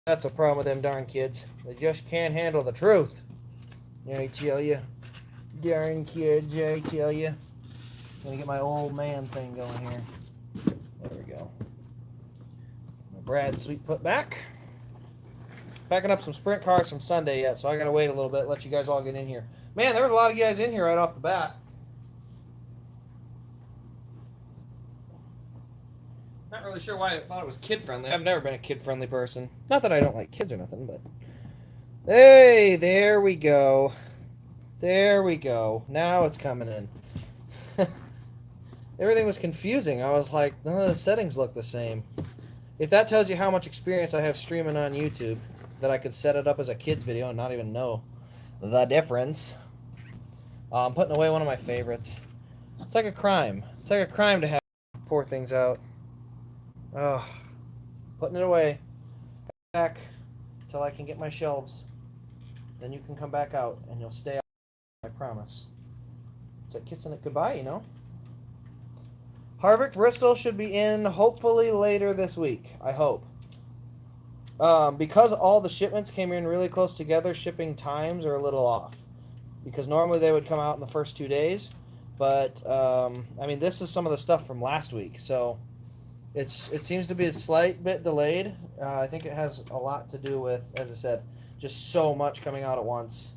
That's a problem with them darn kids. They just can't handle the truth. I tell you. Darn kids, I tell you. I'm gonna get my old man thing going here. There we go. My Brad Sweet put back. Packing up some sprint cars from Sunday yet, so I gotta wait a little bit, let you guys all get in here. Man, there was a lot of guys in here right off the bat. Not really sure why I thought it was kid-friendly. I've never been a kid-friendly person. Not that I don't like kids or nothing, but... Hey, there we go. There we go. Now it's coming in. Everything was confusing. I was like, none of the settings look the same. If that tells you how much experience I have streaming on YouTube, that I could set it up as a kid's video and not even know the difference. I'm putting away one of my favorites. It's like a crime. It's like a crime to have pour things out. Oh, putting it away. Back till I can get my shelves. Then you can come back out and you'll stay out. I promise. It's like kissing it goodbye, you know? Harvick Bristol should be in hopefully later this week. I hope. Because all the shipments came in really close together, shipping times are a little off. Because normally they would come out in the first 2 days. But, I mean, this is some of the stuff from last week. So, it seems to be a slight bit delayed. I think it has a lot to do with, as I said, just so much coming out at once.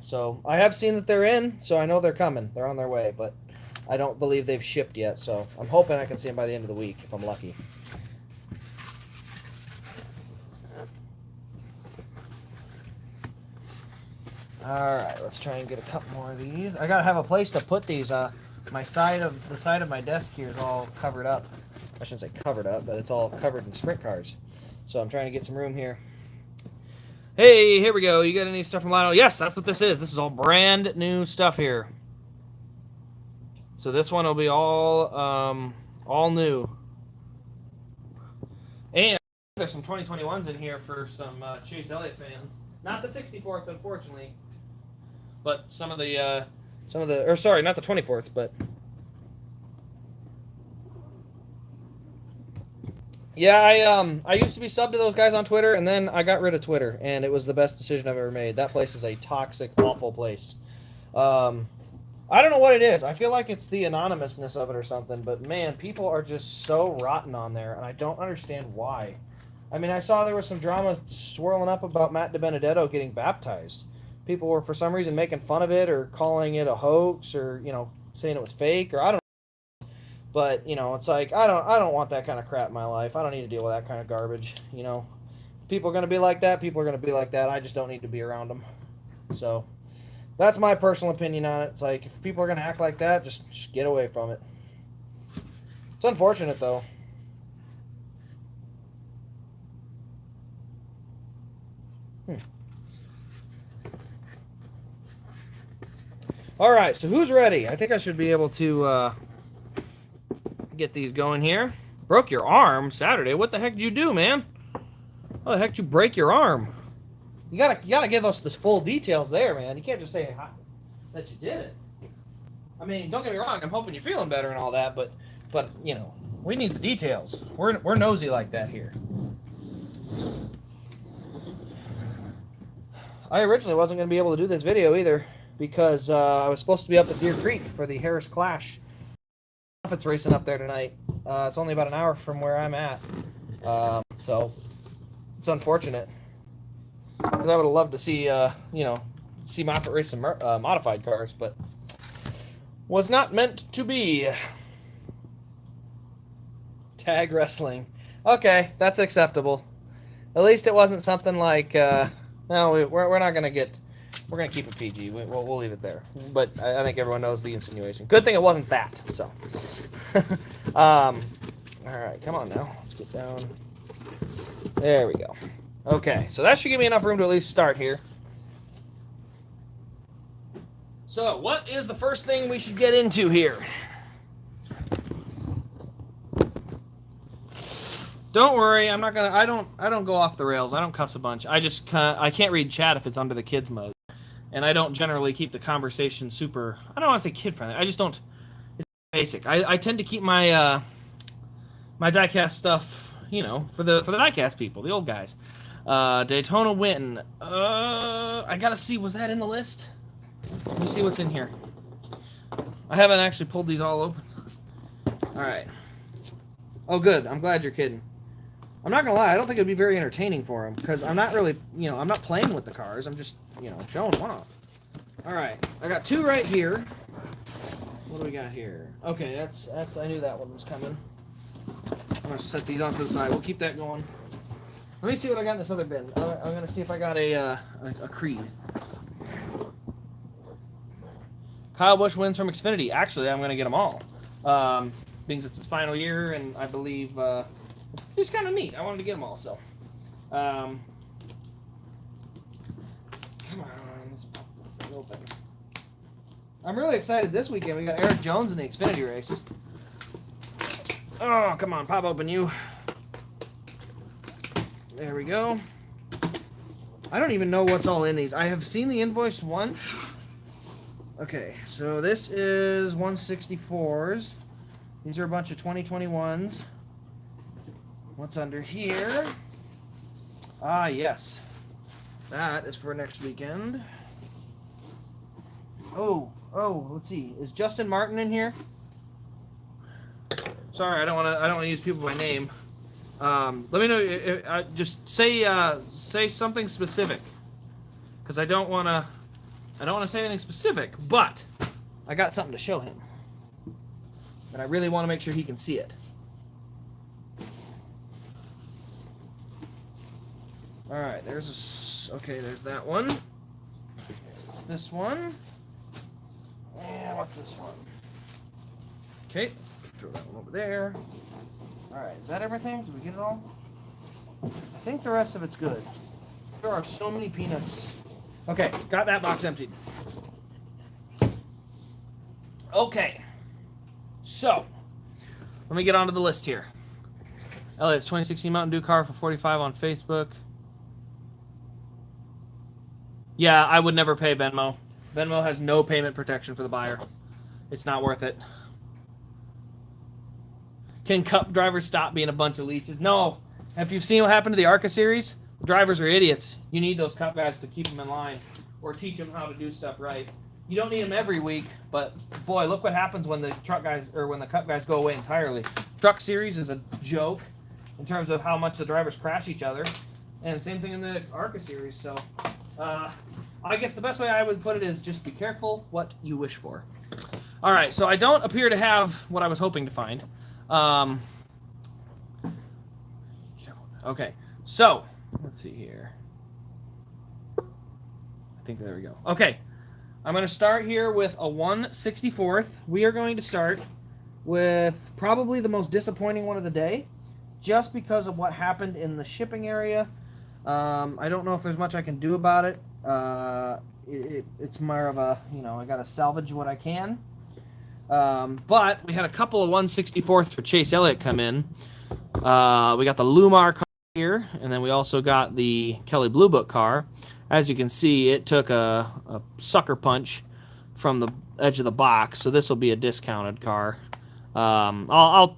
So, I have seen that they're in, so I know they're coming. They're on their way, but I don't believe they've shipped yet. So, I'm hoping I can see them by the end of the week, if I'm lucky. Alright, let's try and get a couple more of these. I gotta have a place to put these. The side of my desk here is all covered up. I shouldn't say covered up, but it's all covered in sprint cars. So I'm trying to get some room here. Hey, here we go. You got any stuff from Lionel? Yes, that's what this is. This is all brand new stuff here. So this one will be all new. And there's some 2021s in here for some Chase Elliott fans. Not the 64th, unfortunately. But some of the, or sorry, not the 24th, but yeah, I used to be subbed to those guys on Twitter, and then I got rid of Twitter, and it was the best decision I've ever made. That place is a toxic, awful place. I don't know what it is. I feel like it's the anonymousness of it or something, but man, people are just so rotten on there, and I don't understand why. I mean, I saw there was some drama swirling up about Matt DiBenedetto getting baptized. People were, for some reason, making fun of it or calling it a hoax or, you know, saying it was fake or I don't know. But, you know, it's like, I don't want that kind of crap in my life. I don't need to deal with that kind of garbage, you know. People are going to be like that. People are going to be like that. I just don't need to be around them. So, that's my personal opinion on it. It's like, if people are going to act like that, just get away from it. It's unfortunate, though. All right, so who's ready? I think I should be able to get these going here. Broke your arm Saturday. What the heck did you do, man? How the heck did you break your arm? You gotta give us the full details there, man. You can't just say that you did it. I mean, don't get me wrong. I'm hoping you're feeling better and all that, but you know, we need the details. We're nosy like that here. I originally wasn't going to be able to do this video either because I was supposed to be up at Deer Creek for the Harris Clash. It's racing up there tonight. It's only about an hour from where I'm at, so it's unfortunate because I would have loved to see see Moffitt race some modified cars, but was not meant to be. Tag wrestling. Okay, that's acceptable. At least it wasn't something like. No, we're not gonna get. We're gonna keep it PG. We'll leave it there. But I think everyone knows the insinuation. Good thing it wasn't that. So, all right, come on now. Let's get down. There we go. Okay, so that should give me enough room to at least start here. So, what is the first thing we should get into here? Don't worry, I'm not gonna. I don't go off the rails. I don't cuss a bunch. I can't read chat if it's under the kids mode, and I don't generally keep the conversation super. I don't want to say kid friendly. I just don't. It's basic. I tend to keep my my diecast stuff you know, for the diecast people, the old guys. Daytona win. I gotta see, was that in the list? Let me see what's in here. I haven't actually pulled these all open. All right. Oh, good. I'm glad you're kidding. I'm not gonna lie. I don't think it'd be very entertaining for him because I'm not really, you know, I'm not playing with the cars. I'm just, you know, showing them off. All right. I got 2 right here. What do we got here? Okay, that's. I knew that one was coming. I'm gonna set these off to the side. We'll keep that going. Let me see what I got in this other bin. I'm gonna see if I got a Creed. Kyle Busch wins from Xfinity. Actually, I'm gonna get them all. Being it's his final year, and I believe it's kind of neat. I wanted to get them all. So, come on, let's pop this thing open. I'm really excited this weekend. We got Eric Jones in the Xfinity race. Oh, come on, pop open you. There we go. I don't even know what's all in these. I have seen the invoice once. Okay, so this is 164s. These are a bunch of 2021s. What's under here? Ah, yes. That is for next weekend. Oh, let's see. Is Justin Martin in here? Sorry, I don't want to use people by name. Let me know. Just say something specific, because I don't want to say anything specific. But I got something to show him, and I really want to make sure he can see it. All right, there's that one. This one. And what's this one? Okay, throw that one over there. All right, is that everything? Did we get it all? I think the rest of it's good. There are so many peanuts. Okay, got that box emptied. Okay, so let me get onto the list here. Elliott's 2016 Mountain Dew car for $45 on Facebook. Yeah, I would never pay Venmo. Venmo has no payment protection for the buyer. It's not worth it. Can Cup drivers stop being a bunch of leeches? No. If you've seen what happened to the ARCA series, drivers are idiots. You need those Cup guys to keep them in line or teach them how to do stuff right. You don't need them every week, but boy, look what happens when the truck guys or when the Cup guys go away entirely. Truck series is a joke in terms of how much the drivers crash each other, and same thing in the ARCA series. So, I guess the best way I would put it is just be careful what you wish for. All right, so I don't appear to have what I was hoping to find. Okay, so let's see here. I think there we go. Okay, I'm going to start here with a 1/64. We are going to start with probably the most disappointing one of the day, just because of what happened in the shipping area. I don't know if there's much I can do about it. It's more of a, I got to salvage what I can. But we had a couple of 1/64 for Chase Elliott come in. We got the Lumar car here, and then we also got the Kelley Blue Book car. As you can see, it took a sucker punch from the edge of the box, so this will be a discounted car. I'll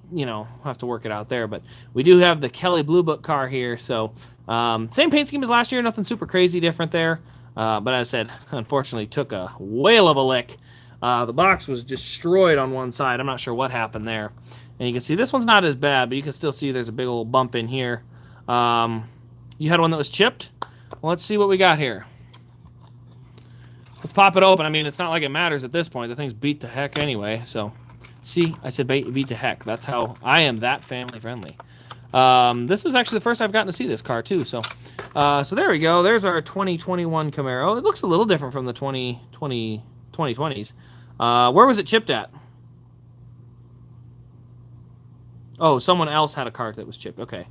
have to work it out there, but we do have the Kelley Blue Book car here, so same paint scheme as last year, nothing super crazy different there. But as I said, unfortunately took a whale of a lick. The box was destroyed on one side. I'm not sure what happened there. And you can see this one's not as bad, but you can still see there's a big old bump in here. You had one that was chipped? Well, let's see what we got here. Let's pop it open. I mean, it's not like it matters at this point. The thing's beat to heck anyway. So, see, I said beat to heck. That's how I am that family friendly. This is actually the first I've gotten to see this car too. So there we go. There's our 2021 Camaro. It looks a little different from the 2020s. Where was it chipped at? Oh, someone else had a car that was chipped. Okay.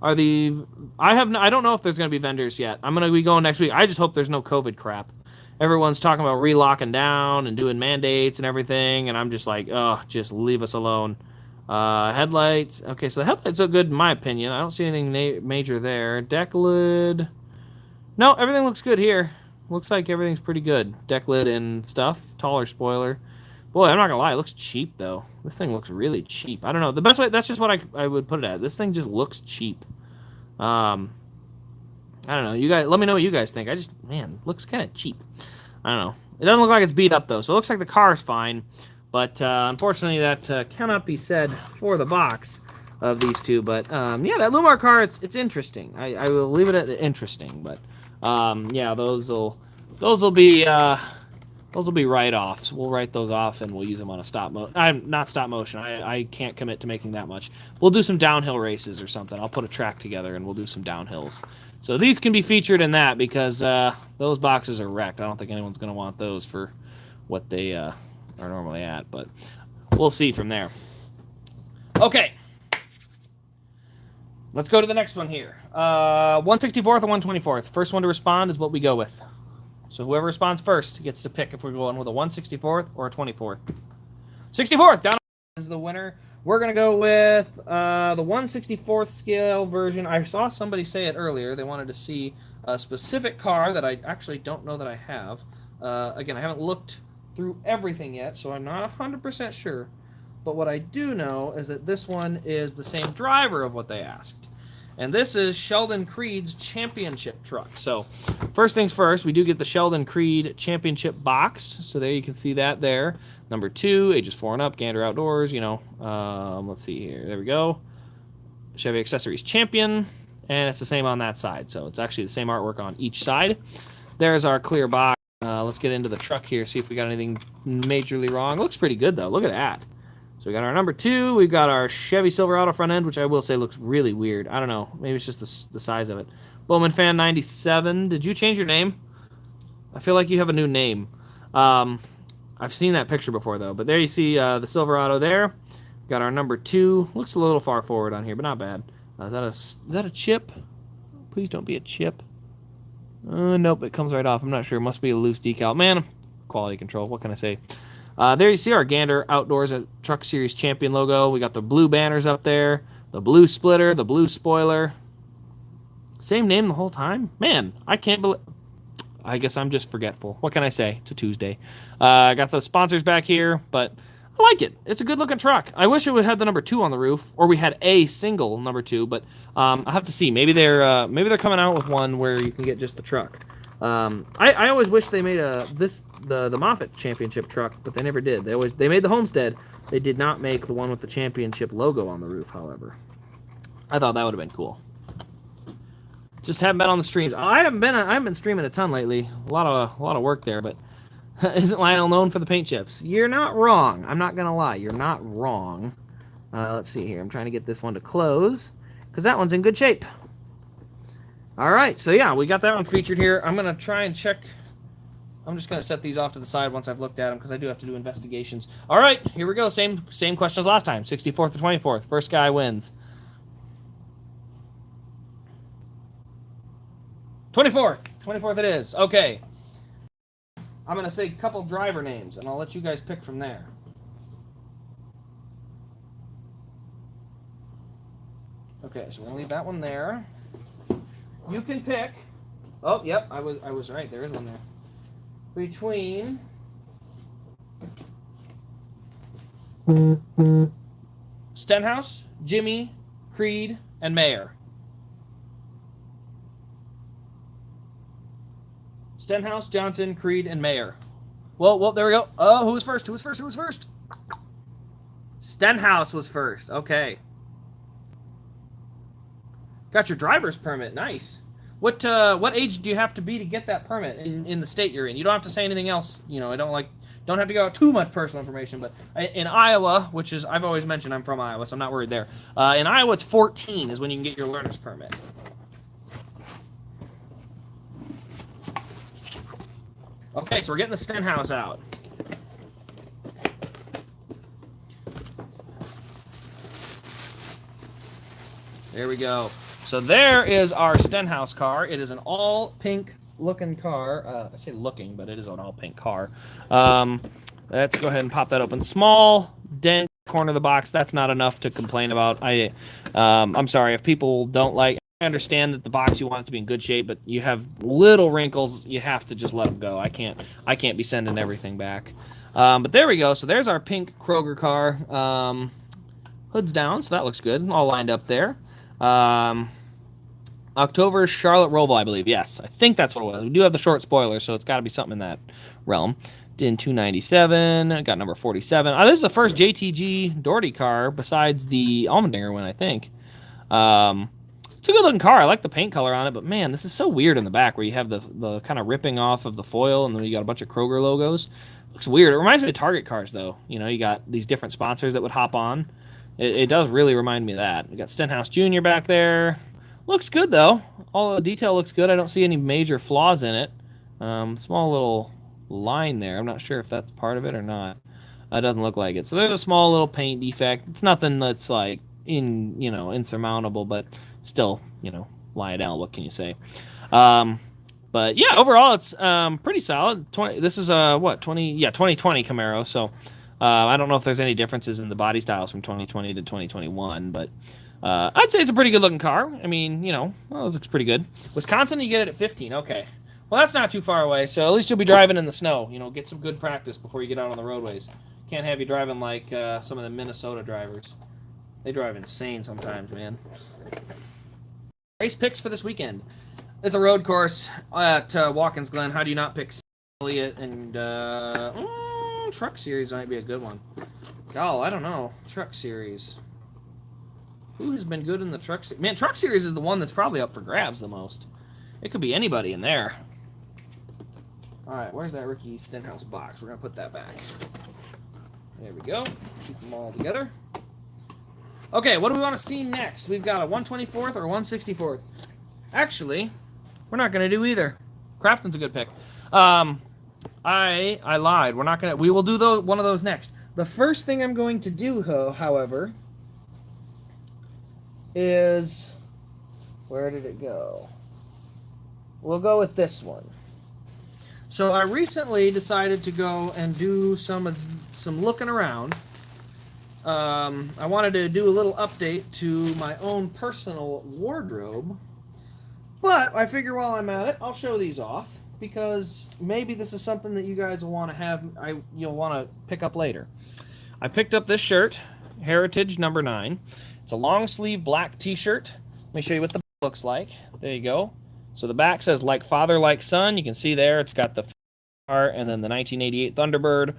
I don't know if there's going to be vendors yet. I'm going to be going next week. I just hope there's no COVID crap. Everyone's talking about relocking down and doing mandates and everything, and I'm just like, oh, just leave us alone. Headlights. Okay, so the headlights look good in my opinion. I don't see anything major there. Deck lid. No, everything looks good here. Looks like everything's pretty good. Deck lid and stuff. Taller spoiler. Boy, I'm not gonna lie, it looks cheap though. This thing looks really cheap. I don't know. The best way, that's just what I would put it at. This thing just looks cheap. I don't know. You guys, let me know what you guys think. Man, looks kind of cheap. I don't know. It doesn't look like it's beat up though, so it looks like the car is fine. But unfortunately, that cannot be said for the box of these two. But yeah, that Lumar car, it's interesting. I will leave it at interesting. But yeah, those will be write-offs. We'll write those off and we'll use them on a stop motion. I'm not stop motion. I can't commit to making that much. We'll do some downhill races or something. I'll put a track together and we'll do some downhills. So these can be featured in that because those boxes are wrecked. I don't think anyone's going to want those for what they are normally at, but we'll see from there. Okay. Let's go to the next one here. 164th or 124th. First one to respond is what we go with. So whoever responds first gets to pick if we're going with a 164th or a 24th. 64th down is the winner. We're going to go with the 164th scale version. I saw somebody say it earlier. They wanted to see a specific car that I actually don't know that I have. Again, I haven't looked through everything yet, so I'm not 100% sure. But what I do know is that this one is the same driver of what they asked. And this is Sheldon Creed's championship truck. So first things first, we do get the Sheldon Creed championship box. So there you can see that there. Number 2, ages 4 and up, Gander Outdoors, you know. Let's see here. There we go. Chevy Accessories Champion. And it's the same on that side. So it's actually the same artwork on each side. There's our clear box. Let's get into the truck here, see if we got anything majorly wrong. Looks pretty good, though. Look at that. So we got our number 2. We've got our Chevy Silverado front end, which I will say looks really weird. I don't know. Maybe it's just the size of it. Bowman Fan 97. Did you change your name? I feel like you have a new name. I've seen that picture before, though. But there you see the Silverado there. Got our number 2. Looks a little far forward on here, but not bad. Is that a chip? Please don't be a chip. Nope, it comes right off. I'm not sure. It must be a loose decal. Man, quality control. What can I say? There you see our Gander Outdoors Truck Series Champion logo. We got the blue banners up there, the blue splitter, the blue spoiler. Same name the whole time? Man, I can't believe... I guess I'm just forgetful. What can I say? It's a Tuesday. I got the sponsors back here, but I like it. It's a good-looking truck. I wish it would have the number 2 on the roof, or we had a single number 2, but I'll have to see. Maybe they're coming out with one where you can get just the truck. I always wish they made the Moffitt Championship truck, but they never did. They made the Homestead. They did not make the one with the championship logo on the roof, however. I thought that would have been cool. Just haven't been on the streams. I haven't been streaming a ton lately. A lot of work there, but isn't Lionel known for the paint chips? You're not wrong. I'm not gonna lie. You're not wrong. Let's see here. I'm trying to get this one to close because that one's in good shape. All right, so yeah, we got that one featured here. I'm going to try and check. I'm just going to set these off to the side once I've looked at them because I do have to do investigations. All right, here we go. Same question as last time. 64th or 24th. First guy wins. 24th. 24th it is. Okay. I'm going to say a couple driver names, and I'll let you guys pick from there. Okay, so we're going to leave that one there. You can pick. Oh, yep, I was right. There is one there. Between Stenhouse, Jimmy, Creed, and Mayer. Stenhouse, Johnson, Creed, and Mayer. Well, there we go. Oh, who was first? Who was first? Stenhouse was first. Okay. Got your driver's permit. Nice. What age do you have to be to get that permit in the state you're in? You don't have to say anything else. You know, don't have to go out too much personal information. But in Iowa, which is I've always mentioned I'm from Iowa, so I'm not worried there. In Iowa, it's 14 is when you can get your learner's permit. Okay, so we're getting the Stenhouse out. There we go. So there is our Stenhouse car. It is an all-pink looking car. I say looking, but it is an all-pink car. Let's go ahead and pop that open. Small dent corner of the box. That's not enough to complain about. I'm sorry if people don't like. I understand that the box you want it to be in good shape, but you have little wrinkles. You have to just let them go. I can't be sending everything back. But there we go. So there's our pink Kroger car. Hood's down, so that looks good. All lined up there. October Charlotte Roval, I believe. Yes, I think that's what it was. We do have the short spoiler, so it's got to be something in that realm. DIN 297. Got number 47. This is the first JTG Doherty car besides the Allmendinger one, I think. It's a good-looking car. I like the paint color on it, but, man, this is so weird in the back where you have the kind of ripping off of the foil, and then you got a bunch of Kroger logos. Looks weird. It reminds me of Target cars, though. You know, you got these different sponsors that would hop on. It does really remind me of that. We got Stenhouse Jr. back there. Looks good, though. All the detail looks good. I don't see any major flaws in it. Small little line there. I'm not sure if that's part of it or not. It doesn't look like it. So there's a small little paint defect. It's nothing that's like insurmountable, but still, Lionel, what can you say? But yeah, overall it's pretty solid. This is 2020 Camaro. So I don't know if there's any differences in the body styles from 2020 to 2021, but I'd say it's a pretty good looking car. I mean, it looks pretty good. Wisconsin, you get it at 15. Okay. Well, that's not too far away, so at least you'll be driving in the snow. Get some good practice before you get out on the roadways. Can't have you driving like some of the Minnesota drivers. They drive insane sometimes, man. Race picks for this weekend. It's a road course at Watkins Glen. How do you not pick Elliott and Truck Series might be a good one. Oh, I don't know. Truck Series. Who has been good in the Truck Series? Man, Truck Series is the one that's probably up for grabs the most. It could be anybody in there. All right, where's that Ricky Stenhouse box? We're going to put that back. There we go. Keep them all together. Okay, what do we want to see next? We've got a 124th or a 164th. Actually, we're not going to do either. Crafton's a good pick. I lied. We're not going to. We will do one of those next. The first thing I'm going to do, however, is, where did it go? We'll go with this one. So I recently decided to go and do some looking around. I wanted to do a little update to my own personal wardrobe, but I figure while I'm at it, I'll show these off because maybe this is something that you guys will want to have. You'll want to pick up later. I picked up this shirt, Heritage number 9. It's a long sleeve black T-shirt. Let me show you what the looks like. There you go. So the back says "Like Father, Like Son." You can see there. It's got the art and then the 1988 Thunderbird.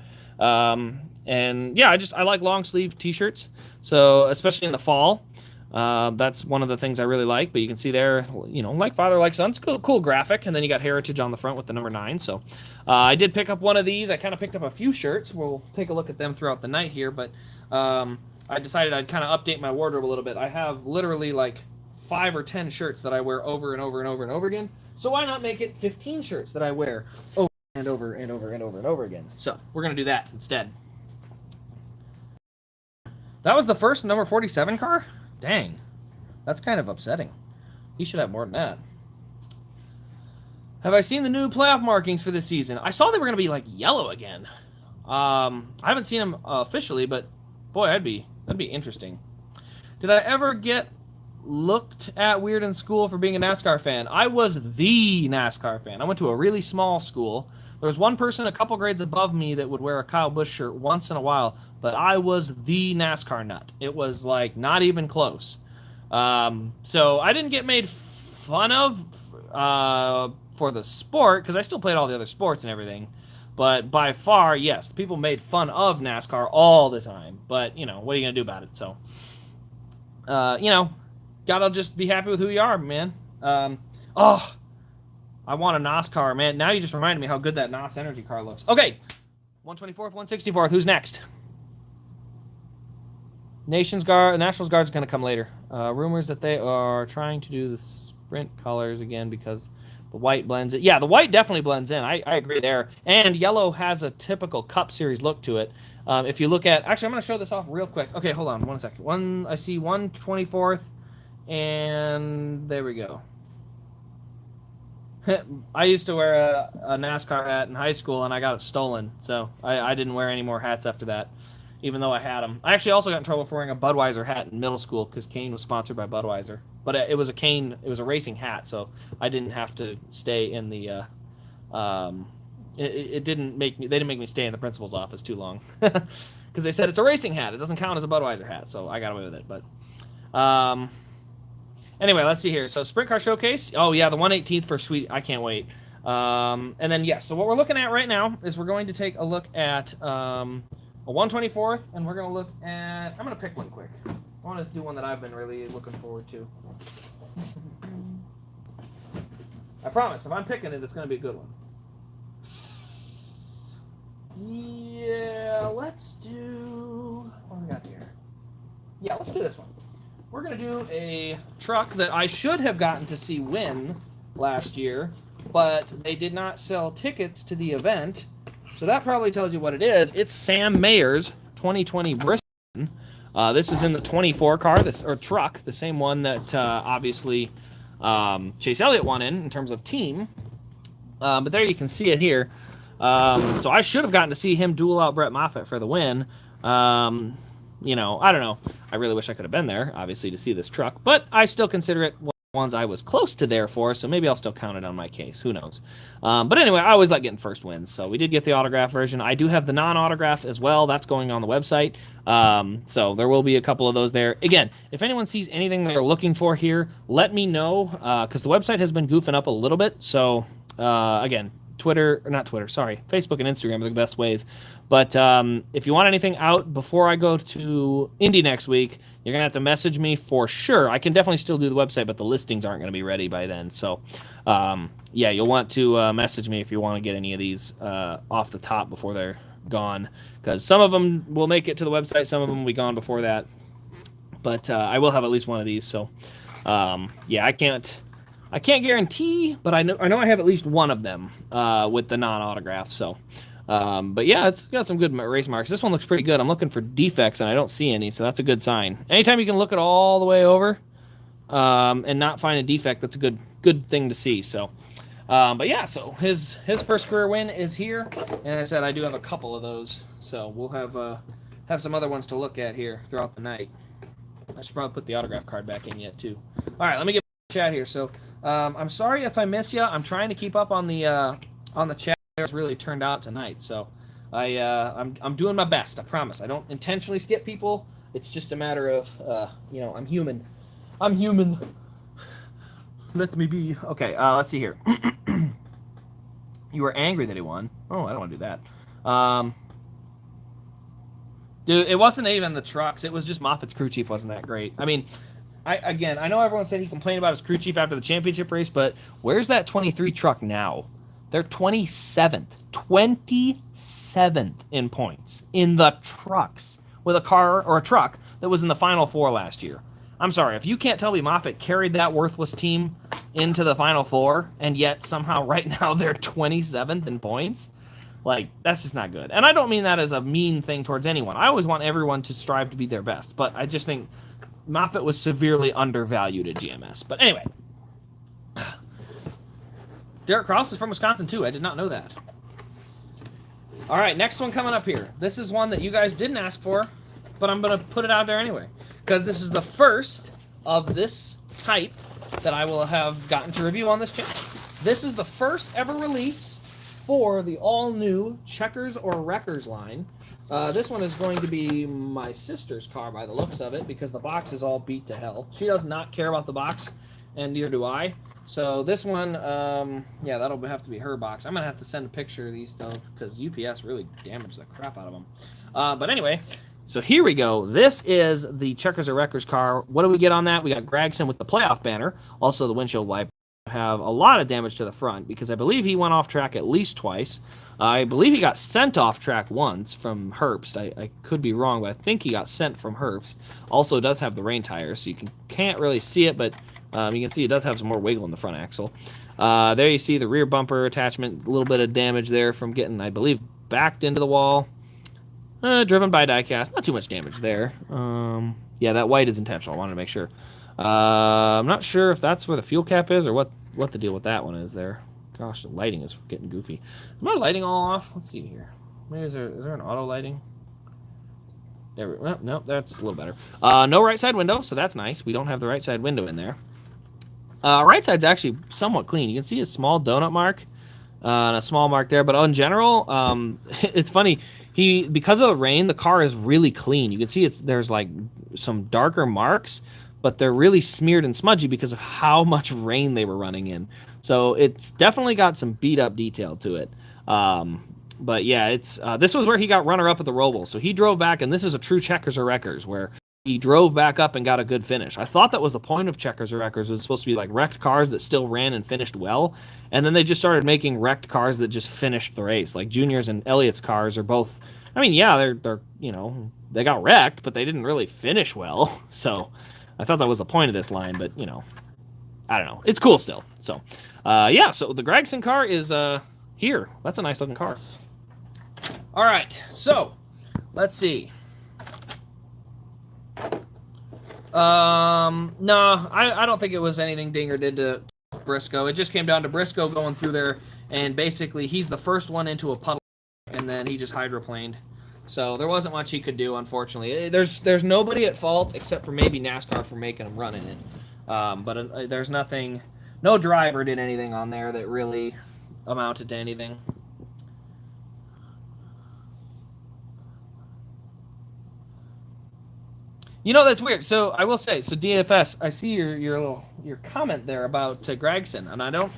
And yeah, I like long sleeve T-shirts. So especially in the fall, that's one of the things I really like. But you can see there, "Like Father, Like Son." It's a cool graphic. And then you got Heritage on the front with the number 9. So I did pick up one of these. I kind of picked up a few shirts. We'll take a look at them throughout the night here. But I decided I'd kind of update my wardrobe a little bit. I have literally like 5 or 10 shirts that I wear over and over and over and over again. So why not make it 15 shirts that I wear over and over and over and over and over again? So we're going to do that instead. That was the first number 47 car? Dang. That's kind of upsetting. He should have more than that. Have I seen the new playoff markings for this season? I saw they were going to be like yellow again. I haven't seen them officially, but boy, that'd be interesting. Did I ever get looked at weird in school for being a NASCAR fan? I was the NASCAR fan. I went to a really small school. There was one person a couple grades above me that would wear a Kyle Busch shirt once in a while, but I was the NASCAR nut. It was like not even close. So I didn't get made fun of for the sport because I still played all the other sports and everything. But by far, yes, people made fun of NASCAR all the time. But, what are you going to do about it? So, gotta just be happy with who you are, man. I want a NOS car, man. Now you just reminded me how good that NOS Energy car looks. Okay, 124th, 164th. Who's next? Nationals Guard's going to come later. Rumors that they are trying to do the sprint colors again because the white blends it. Yeah, the white definitely blends in. I agree there. And yellow has a typical Cup Series look to it. If you look at... Actually, I'm going to show this off real quick. Okay, hold on 1 second. I see 124th, and there we go. I used to wear a NASCAR hat in high school, and I got it stolen. So I didn't wear any more hats after that, even though I had them. I actually also got in trouble for wearing a Budweiser hat in middle school because Kane was sponsored by Budweiser. But it was a racing hat, so I didn't have to stay in the it didn't make me. They didn't make me stay in the principal's office too long because they said it's a racing hat. It doesn't count as a Budweiser hat, so I got away with it. But anyway, let's see here. So Sprint Car Showcase. Oh yeah, the 1/18th for Sweet. I can't wait. And then yes. So what we're looking at right now is we're going to take a look at a 1/24th, and we're going to look at. I'm going to pick one quick. I want to do one that I've been really looking forward to. I promise, if I'm picking it, it's going to be a good one. Yeah, let's do... What do we got here? Yeah, let's do this one. We're going to do a truck that I should have gotten to see win last year, but they did not sell tickets to the event, so that probably tells you what it is. It's Sam Mayer's 2020 Bristol. This is in the 24 car, truck, the same one that obviously Chase Elliott won in terms of team. But there you can see it here. So I should have gotten to see him duel out Brett Moffitt for the win. You know, I don't know. I really wish I could have been there, obviously, to see this truck. But I still consider it one of the ones I was close to there for, so maybe I'll still count it on my case. Who knows? But anyway, I always like getting first wins. So we did get the autograph version. I do have the non-autographed as well. That's going on the website. So there will be a couple of those there. Again, if anyone sees anything they're looking for here, let me know, because the website has been goofing up a little bit. So, again, Facebook and Instagram are the best ways. But if you want anything out before I go to Indy next week, you're going to have to message me for sure. I can definitely still do the website, but the listings aren't going to be ready by then. So, yeah, you'll want to message me if you want to get any of these off the top before they're gone. Because some of them will make it to the website, some of them will be gone before that. But I will have at least one of these. So, yeah, I can't guarantee, but I know I have at least one of them with the non-autograph. So, but yeah, it's got some good race marks. This one looks pretty good. I'm looking for defects, and I don't see any, so that's a good sign. Anytime you can look it all the way over and not find a defect, that's a good thing to see. So, but yeah, so his first career win is here, and I said I do have a couple of those, so we'll have some other ones to look at here throughout the night. I should probably put the autograph card back in yet too. All right, let me get chat here. So I'm sorry if I miss you. I'm trying to keep up on the chat. It's really turned out tonight, so I'm doing my best. I promise. I don't intentionally skip people. It's just a matter of I'm human. Let me be. Okay, let's see here. You were angry that he won. Oh, I don't want to do that. Dude, it wasn't even the trucks. It was just Moffitt's crew chief wasn't that great. I mean, I know everyone said he complained about his crew chief after the championship race, but where's that 23 truck now? They're 27th. 27th in points in the trucks with a car or a truck that was in the Final Four last year. I'm sorry, if you can't tell me Moffitt carried that worthless team into the Final Four, and yet somehow right now they're 27th in points, like, that's just not good. And I don't mean that as a mean thing towards anyone. I always want everyone to strive to be their best, but I just think Moffitt was severely undervalued at GMS. But anyway, Derek Cross is from Wisconsin too. I did not know that. All right, next one coming up here. This is one that you guys didn't ask for, but I'm going to put it out there anyway, because this is the first of this type that I will have gotten to review on this channel. This is the first ever release for the all-new Checkers or Wreckers line. This one is going to be my sister's car by the looks of it, because the box is all beat to hell. She does not care about the box, and neither do I. So this one, yeah, that'll have to be her box. I'm going to have to send a picture of these stuff, because UPS really damaged the crap out of them. But anyway, so here we go. This is the Checkers or Wreckers car. What do we get on that? We got Gragson with the playoff banner. Also the windshield wiper. Have a lot of damage to the front, because I believe he went off track at least twice. I believe he got sent off track once from Herbst. I could be wrong, but I think he got sent from Herbst. Also does have the rain tires, so you can't really see it, but you can see it does have some more wiggle in the front axle. There you see the rear bumper attachment, a little bit of damage there from getting, I believe, backed into the wall. Driven by Diecast, not too much damage there. Yeah, that white is intentional. I wanted to make sure. I'm not sure if that's where the fuel cap is or what the deal with that one is there. Gosh, the lighting is getting goofy. Is my lighting all off? Let's see here. Maybe is there an auto lighting? There we go. No, that's a little better. No right side window, so that's nice. We don't have the right side window in there. Right side's actually somewhat clean. You can see a small donut mark and a small mark there. But in general, it's funny. Because of the rain, the car is really clean. You can see there's like some darker marks, but they're really smeared and smudgy because of how much rain they were running in. So it's definitely got some beat up detail to it. But yeah, this was where he got runner up at the Roval. So he drove back, and this is a true checkers or wreckers where he drove back up and got a good finish. I thought that was the point of checkers or wreckers. It was supposed to be like wrecked cars that still ran and finished well. And then they just started making wrecked cars that just finished the race. Like Junior's and Elliott's cars are both, I mean, yeah, they're they got wrecked, but they didn't really finish well. So I thought that was the point of this line, but I don't know. It's cool still. So yeah, so the Gragson car is here. That's a nice looking car. All right, so let's see. No, I don't think it was anything Dinger did to Briscoe. It just came down to Briscoe going through there, and basically he's the first one into a puddle, and then he just hydroplaned. So there wasn't much he could do, unfortunately. There's nobody at fault except for maybe NASCAR for making him run in it. But there's nothing, no driver did anything on there that really amounted to anything. That's weird. So I will say, so DFS, I see your comment there about Gragson, and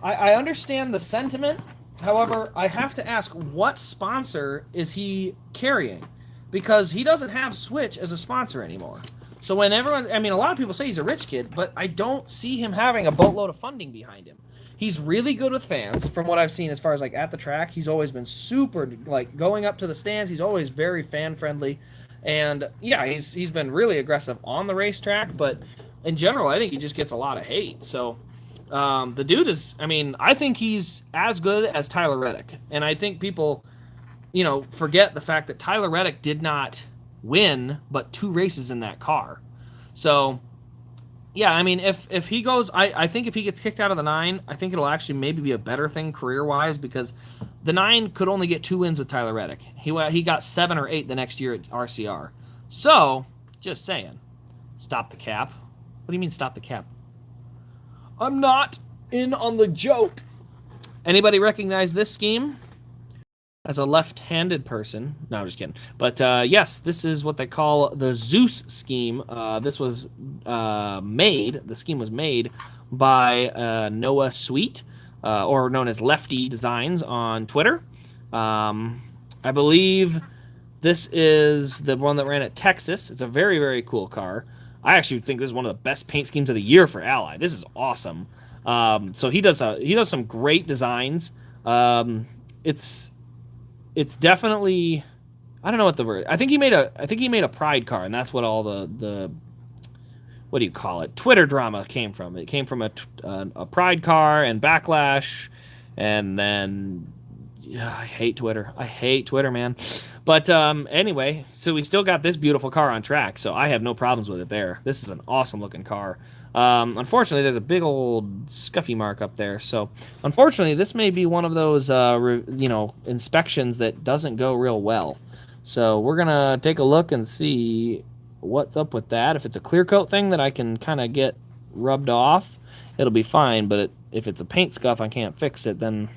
I understand the sentiment. However, I have to ask, what sponsor is he carrying? Because he doesn't have Switch as a sponsor anymore. So when everyone, I mean, a lot of people say he's a rich kid, but I don't see him having a boatload of funding behind him. He's really good with fans, from what I've seen as far as like at the track. He's always been super, like going up to the stands. He's always very fan friendly. And yeah, he's been really aggressive on the racetrack, but in general, I think he just gets a lot of hate. So the dude is, I mean, I think he's as good as Tyler Reddick. And I think people, forget the fact that Tyler Reddick did not win but 2 races in that car. So yeah, I mean, if he goes, I think if he gets kicked out of the 9, I think it'll actually maybe be a better thing career-wise, because the 9 could only get 2 wins with Tyler Reddick. He got 7 or 8 the next year at RCR. So, just saying, stop the cap. What do you mean stop the cap? I'm not in on the joke. Anybody recognize this scheme? As a left-handed person. No, I'm just kidding. But yes, this is what they call the Zeus scheme. This was the scheme was made by Noah Sweet, or known as Lefty Designs on Twitter. I believe this is the one that ran at Texas. It's a very, very cool car. I actually think this is one of the best paint schemes of the year for Ally. This is awesome. So he does some great designs. It's definitely, I don't know what the word. I think he made a Pride car, and that's what all the what do you call it? Twitter drama came from. It came from a Pride car and backlash, and then I hate Twitter. I hate Twitter, man. But anyway, so we still got this beautiful car on track, so I have no problems with it there. This is an awesome looking car. Unfortunately, there's a big old scuffy mark up there. So, unfortunately, this may be one of those, inspections that doesn't go real well. So, we're going to take a look and see what's up with that. If it's a clear coat thing that I can kind of get rubbed off, it'll be fine. But if it's a paint scuff, I can't fix it, then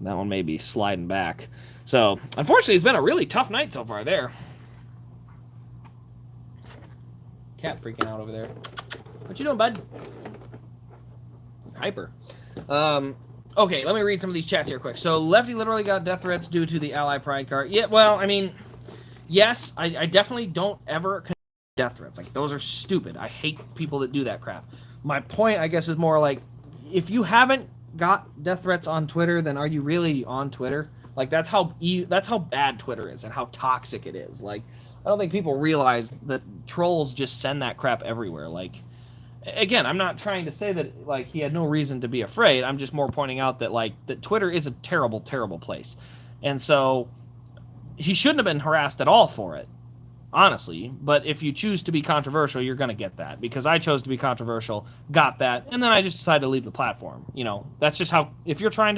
that one may be sliding back. So, unfortunately, it's been a really tough night so far there. Cat freaking out over there. What you doing, bud? Hyper. Okay, let me read some of these chats here quick. So, Lefty literally got death threats due to the Ally Pride car. Yeah, well, I mean, yes, I definitely don't ever condone death threats. Like, those are stupid. I hate people that do that crap. My point, I guess, is more like, if you haven't got death threats on Twitter, then are you really on Twitter? Like, that's how bad Twitter is and how toxic it is. Like, I don't think people realize that trolls just send that crap everywhere. Like, again, I'm not trying to say that, like, he had no reason to be afraid. I'm just more pointing out that, like, that Twitter is a terrible, terrible place. And so he shouldn't have been harassed at all for it, honestly. But if you choose to be controversial, you're going to get that. Because I chose to be controversial, got that, and then I just decided to leave the platform. That's just how, if you decide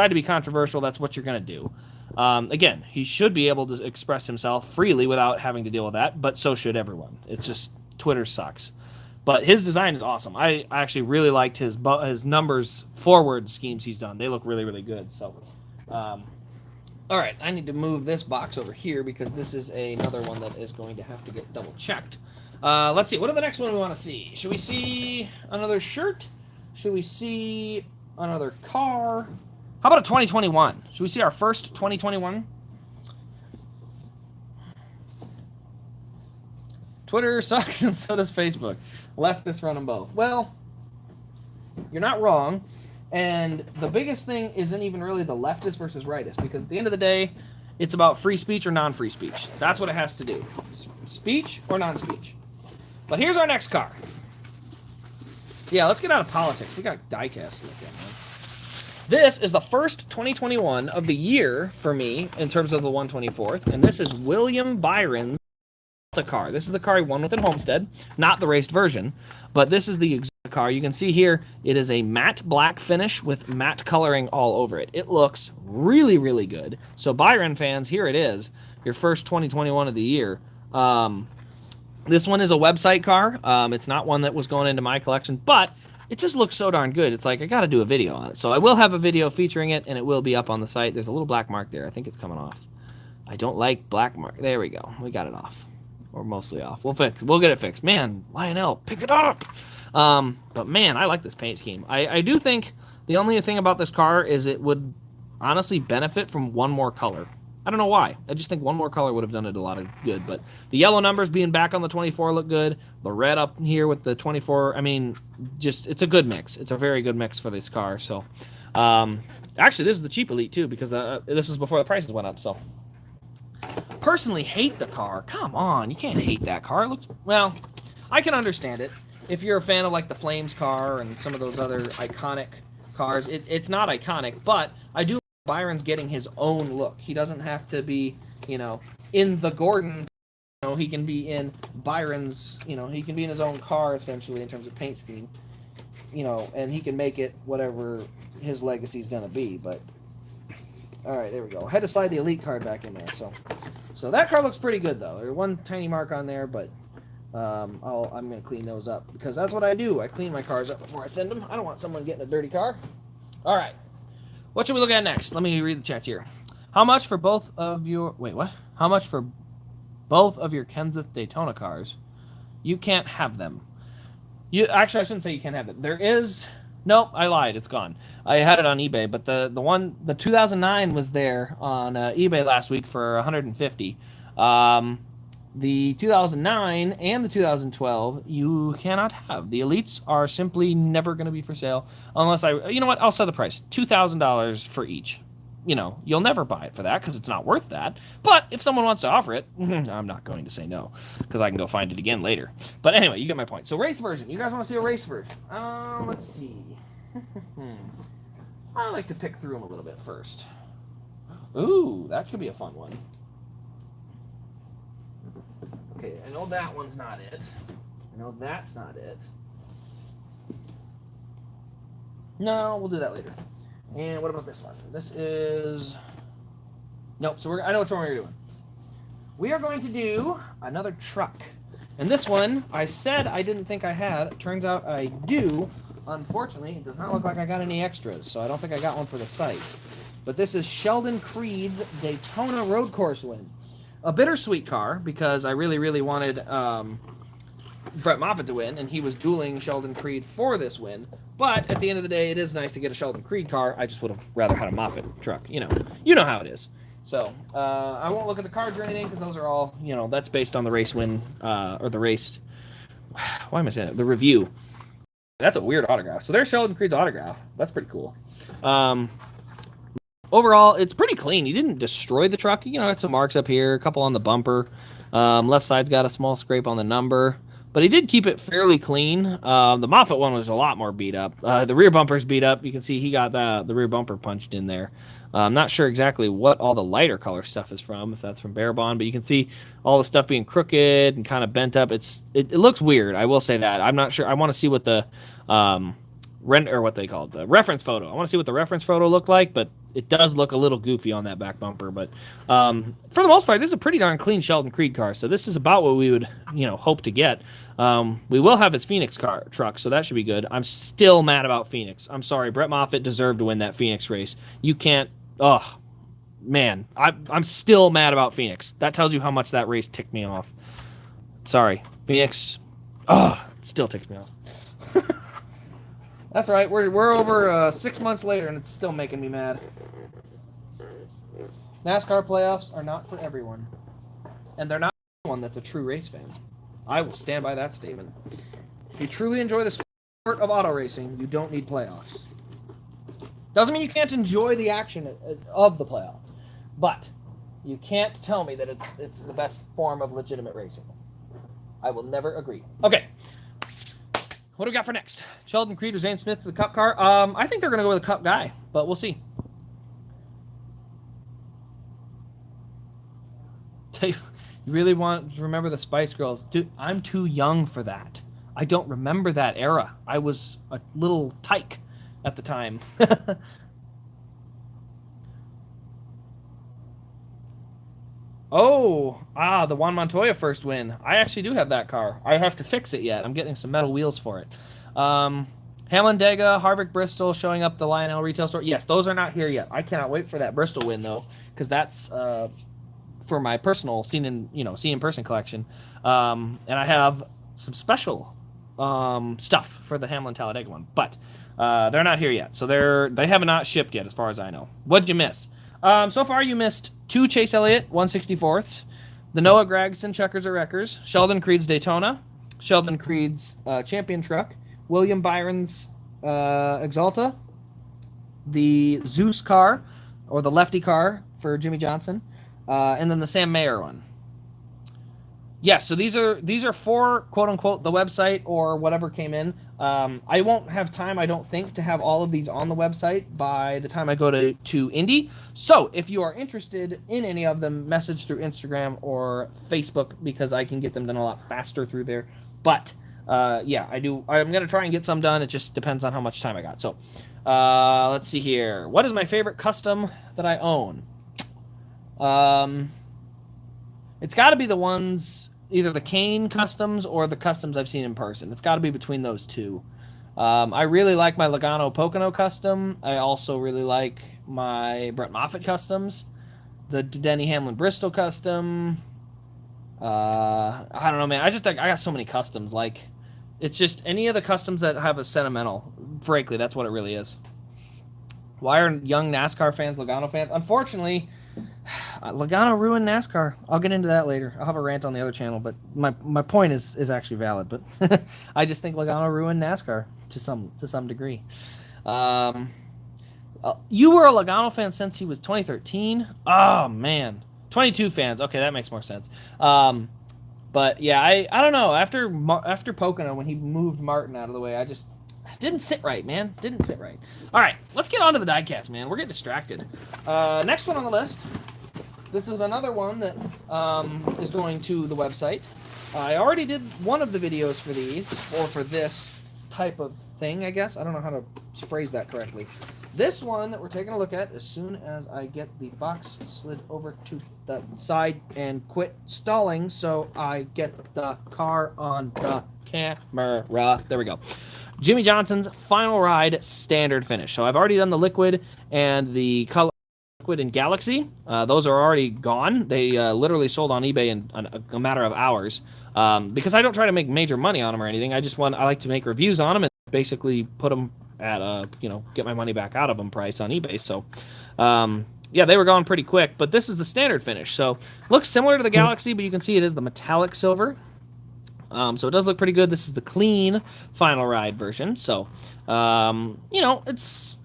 to be controversial, that's what you're going to do. Again, he should be able to express himself freely without having to deal with that, but so should everyone. It's just, Twitter sucks. But his design is awesome. I actually really liked his numbers forward schemes he's done. They look really, really good. So, all right, I need to move this box over here because this is another one that is going to have to get double checked. Let's see. What are the next one we want to see? Should we see another shirt? Should we see another car? How about a 2021? Should we see our first 2021? Twitter sucks and so does Facebook. Leftists run them both. Well, you're not wrong. And the biggest thing isn't even really the leftist versus rightist, because at the end of the day, it's about free speech or non-free speech. That's what it has to do. Speech or non-speech. But here's our next car. Yeah, let's get out of politics. We got Diecast to look at, man. This is the first 2021 of the year for me in terms of the 124th, and this is William Byron's car. This is the car he won with at Homestead, not the raced version, but this is the exact car. You can see here it is a matte black finish with matte coloring all over it. It looks really, really good. So Byron fans, here it is, your first 2021 of the year. This one is a website car. It's not one that was going into my collection, but it just looks so darn good. It's like I got to do a video on it. So I will have a video featuring it, and it will be up on the site. There's a little black mark there. I think it's coming off. I don't like black mark. There we go. We got it off. Or mostly off. We'll get it fixed. Man, Lionel, pick it up. But man, I like this paint scheme. I do think the only thing about this car is it would honestly benefit from one more color. I don't know why. I just think one more color would have done it a lot of good. But the yellow numbers being back on the 24 look good. The red up here with the 24. I mean, just it's a good mix. It's a very good mix for this car. So, actually, this is the cheap Elite too, because this is before the prices went up. So. Personally hate the car. Come on, you can't hate that car. It looks, well, I can understand it. If you're a fan of like the Flames car and some of those other iconic cars, it's not iconic, but I do like Byron's getting his own look. He doesn't have to be, in the Gordon, he can be in Byron's, he can be in his own car essentially in terms of paint scheme, and he can make it whatever his legacy is going to be, but all right, there we go. I had to slide the Elite card back in there, so that car looks pretty good though. There's one tiny mark on there, but I'm gonna clean those up because that's what I do. I clean my cars up before I send them. I don't want someone getting a dirty car. All right, what should we look at next? Let me read the chat here. How much for both of your How much for both of your Kenseth Daytona cars? You can't have them. Actually, I shouldn't say you can't have them. There is. Nope, I lied. It's gone. I had it on eBay, but the 2009 was there on eBay last week for $150. The 2009 and the 2012 you cannot have. The Elites are simply never going to be for sale unless you know what? I'll set the price $2,000 for each. You'll never buy it for that because it's not worth that. But if someone wants to offer it, I'm not going to say no because I can go find it again later. But anyway, you get my point. So race version. You guys want to see a race version? Let's see. I like to pick through them a little bit first. Ooh, that could be a fun one. Okay, I know that one's not it. I know that's not it. No, we'll do that later. And what about this one? This is... Nope, so I know which one we're doing. We are going to do another truck. And this one, I said I didn't think I had. It turns out I do. Unfortunately, it does not look like I got any extras, so I don't think I got one for the site. But this is Sheldon Creed's Daytona Road Course win. A bittersweet car, because I really, really wanted Brett Moffitt to win, and he was dueling Sheldon Creed for this win. But at the end of the day, it is nice to get a Sheldon Creed car. I just would have rather had a Moffitt truck. You know how it is. So I won't look at the cards or anything because those are all, that's based on the race win or the race. Why am I saying that? The review. That's a weird autograph. So there's Sheldon Creed's autograph. That's pretty cool. Overall, it's pretty clean. He didn't destroy the truck. Got some marks up here, a couple on the bumper. Left side's got a small scrape on the number. But he did keep it fairly clean. The Moffitt one was a lot more beat up. The rear bumper's beat up. You can see he got the rear bumper punched in there. I'm not sure exactly what all the lighter color stuff is from, if that's from Barabon, but you can see all the stuff being crooked and kind of bent up. It looks weird, I will say that. I'm not sure. I want to see what the or what they call it, the reference photo. I want to see what the reference photo looked like, but it does look a little goofy on that back bumper. But for the most part, this is a pretty darn clean Sheldon Creed car. So this is about what we would, hope to get. We will have his Phoenix truck, so that should be good. I'm still mad about Phoenix. I'm sorry, Brett Moffitt deserved to win that Phoenix race. You can't. Oh man, I'm still mad about Phoenix. That tells you how much that race ticked me off. Sorry, Phoenix. Oh, it still ticks me off. That's right. We're over 6 months later, and it's still making me mad. NASCAR playoffs are not for everyone, and they're not for anyone that's a true race fan. I will stand by that statement. If you truly enjoy the sport of auto racing, you don't need playoffs. Doesn't mean you can't enjoy the action of the playoffs, but you can't tell me that it's the best form of legitimate racing. I will never agree. Okay. What do we got for next? Sheldon Creed or Zane Smith to the Cup car? I think they're going to go with a Cup guy, but we'll see. You really want to remember the Spice Girls? Dude, I'm too young for that. I don't remember that era. I was a little tyke at the time. The Juan Montoya first win. I actually do have that car. I have to fix it yet. I'm getting some metal wheels for it. Hamlin Dega, Harvick Bristol showing up the Lionel retail store. Yes, those are not here yet. I cannot wait for that Bristol win though, because that's for my personal seen in person collection. And I have some special stuff for the Hamlin Talladega one, but they're not here yet. So they have not shipped yet, as far as I know. What'd you miss? So far, you missed 2 Chase Elliott 164ths, the Noah Gragson Checkers or Wreckers, Sheldon Creed's Daytona, Sheldon Creed's Champion Truck, William Byron's Exalta, the Zeus car, or the lefty car for Jimmy Johnson, and then the Sam Mayer one. Yes, so these are for, quote-unquote, the website or whatever came in. I won't have time, I don't think, to have all of these on the website by the time I go to Indy. So if you are interested in any of them, message through Instagram or Facebook, because I can get them done a lot faster through there. But, yeah, I'm going to try and get some done. It just depends on how much time I got. So let's see here. What is my favorite custom that I own? It's got to be the ones, either the Kane customs or the customs I've seen in person. It's got to be between those two. I really like my Logano Pocono custom. I also really like my Brett Moffitt customs. The Denny Hamlin Bristol custom. I don't know, man. I got so many customs. Like, it's just any of the customs that have a sentimental. Frankly, that's what it really is. Why are young NASCAR fans Logano fans? Unfortunately, Logano ruined NASCAR. I'll get into that later. I'll have a rant on the other channel, but my point is actually valid. But I just think Logano ruined NASCAR to some degree. You were a Logano fan since he was 2013. Oh man, 22 fans. Okay, that makes more sense. But yeah, I don't know. After Pocono, when he moved Martin out of the way, it didn't sit right, man. Didn't sit right. All right, let's get on to the diecast, man. We're getting distracted. Next one on the list. This is another one that is going to the website. I already did one of the videos for these, or for this type of thing, I guess. I don't know how to phrase that correctly. This one that we're taking a look at as soon as I get the box slid over to the side and quit stalling so I get the car on the camera. There we go. Jimmy Johnson's Final Ride Standard Finish. So I've already done the liquid and the color liquid in Galaxy. Those are already gone. They literally sold on eBay in a matter of hours. Because I don't try to make major money on them or anything. I like to make reviews on them and basically put them at get my money back out of them price on eBay. So yeah, they were gone pretty quick. But this is the Standard Finish. So looks similar to the Galaxy, but you can see it is the metallic silver. So it does look pretty good. This is the clean Final Ride version. So, it's,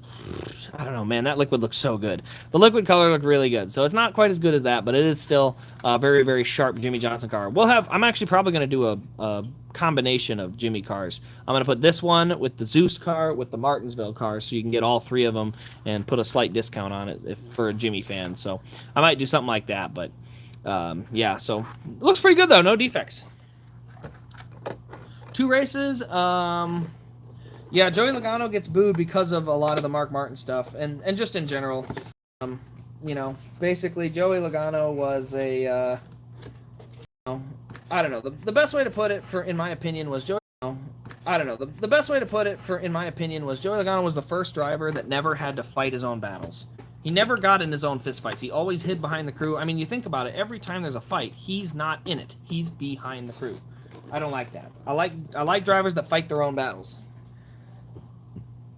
I don't know, man, that liquid looks so good. The liquid color looked really good. So it's not quite as good as that, but it is still a very, very sharp Jimmy Johnson car. I'm actually probably going to do a combination of Jimmy cars. I'm going to put this one with the Zeus car, with the Martinsville car, so you can get all three of them and put a slight discount on it for a Jimmy fan. So I might do something like that, but yeah, so it looks pretty good though, no defects. 2 races. Yeah, Joey Logano gets booed because of a lot of the Mark Martin stuff, and just in general. You know, basically Joey Logano was a, I don't know. The best way to put it, in my opinion, was Joey. I don't know. The best way to put it, in my opinion, was Joey Logano was the first driver that never had to fight his own battles. He never got in his own fistfights. He always hid behind the crew. I mean, you think about it. Every time there's a fight, he's not in it. He's behind the crew. I don't like that. I like drivers that fight their own battles.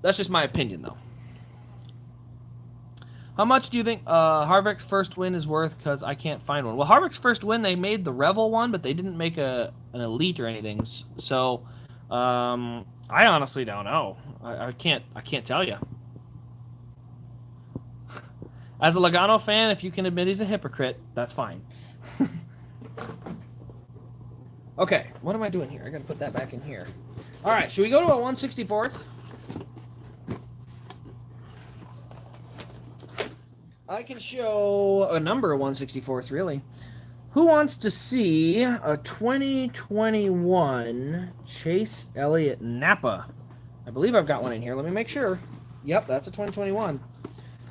That's just my opinion, though. How much do you think Harvick's first win is worth? Because I can't find one. Well, Harvick's first win, they made the Revel one, but they didn't make an Elite or anything. So, I honestly don't know. I can't tell you. As a Logano fan, if you can admit he's a hypocrite, that's fine. Okay, what am I doing here? I gotta put that back in here. All right, should we go to a 164th? I can show a number of 164th, really. Who wants to see a 2021 Chase Elliott NAPA? I believe I've got one in here. Let me make sure. Yep, that's a 2021.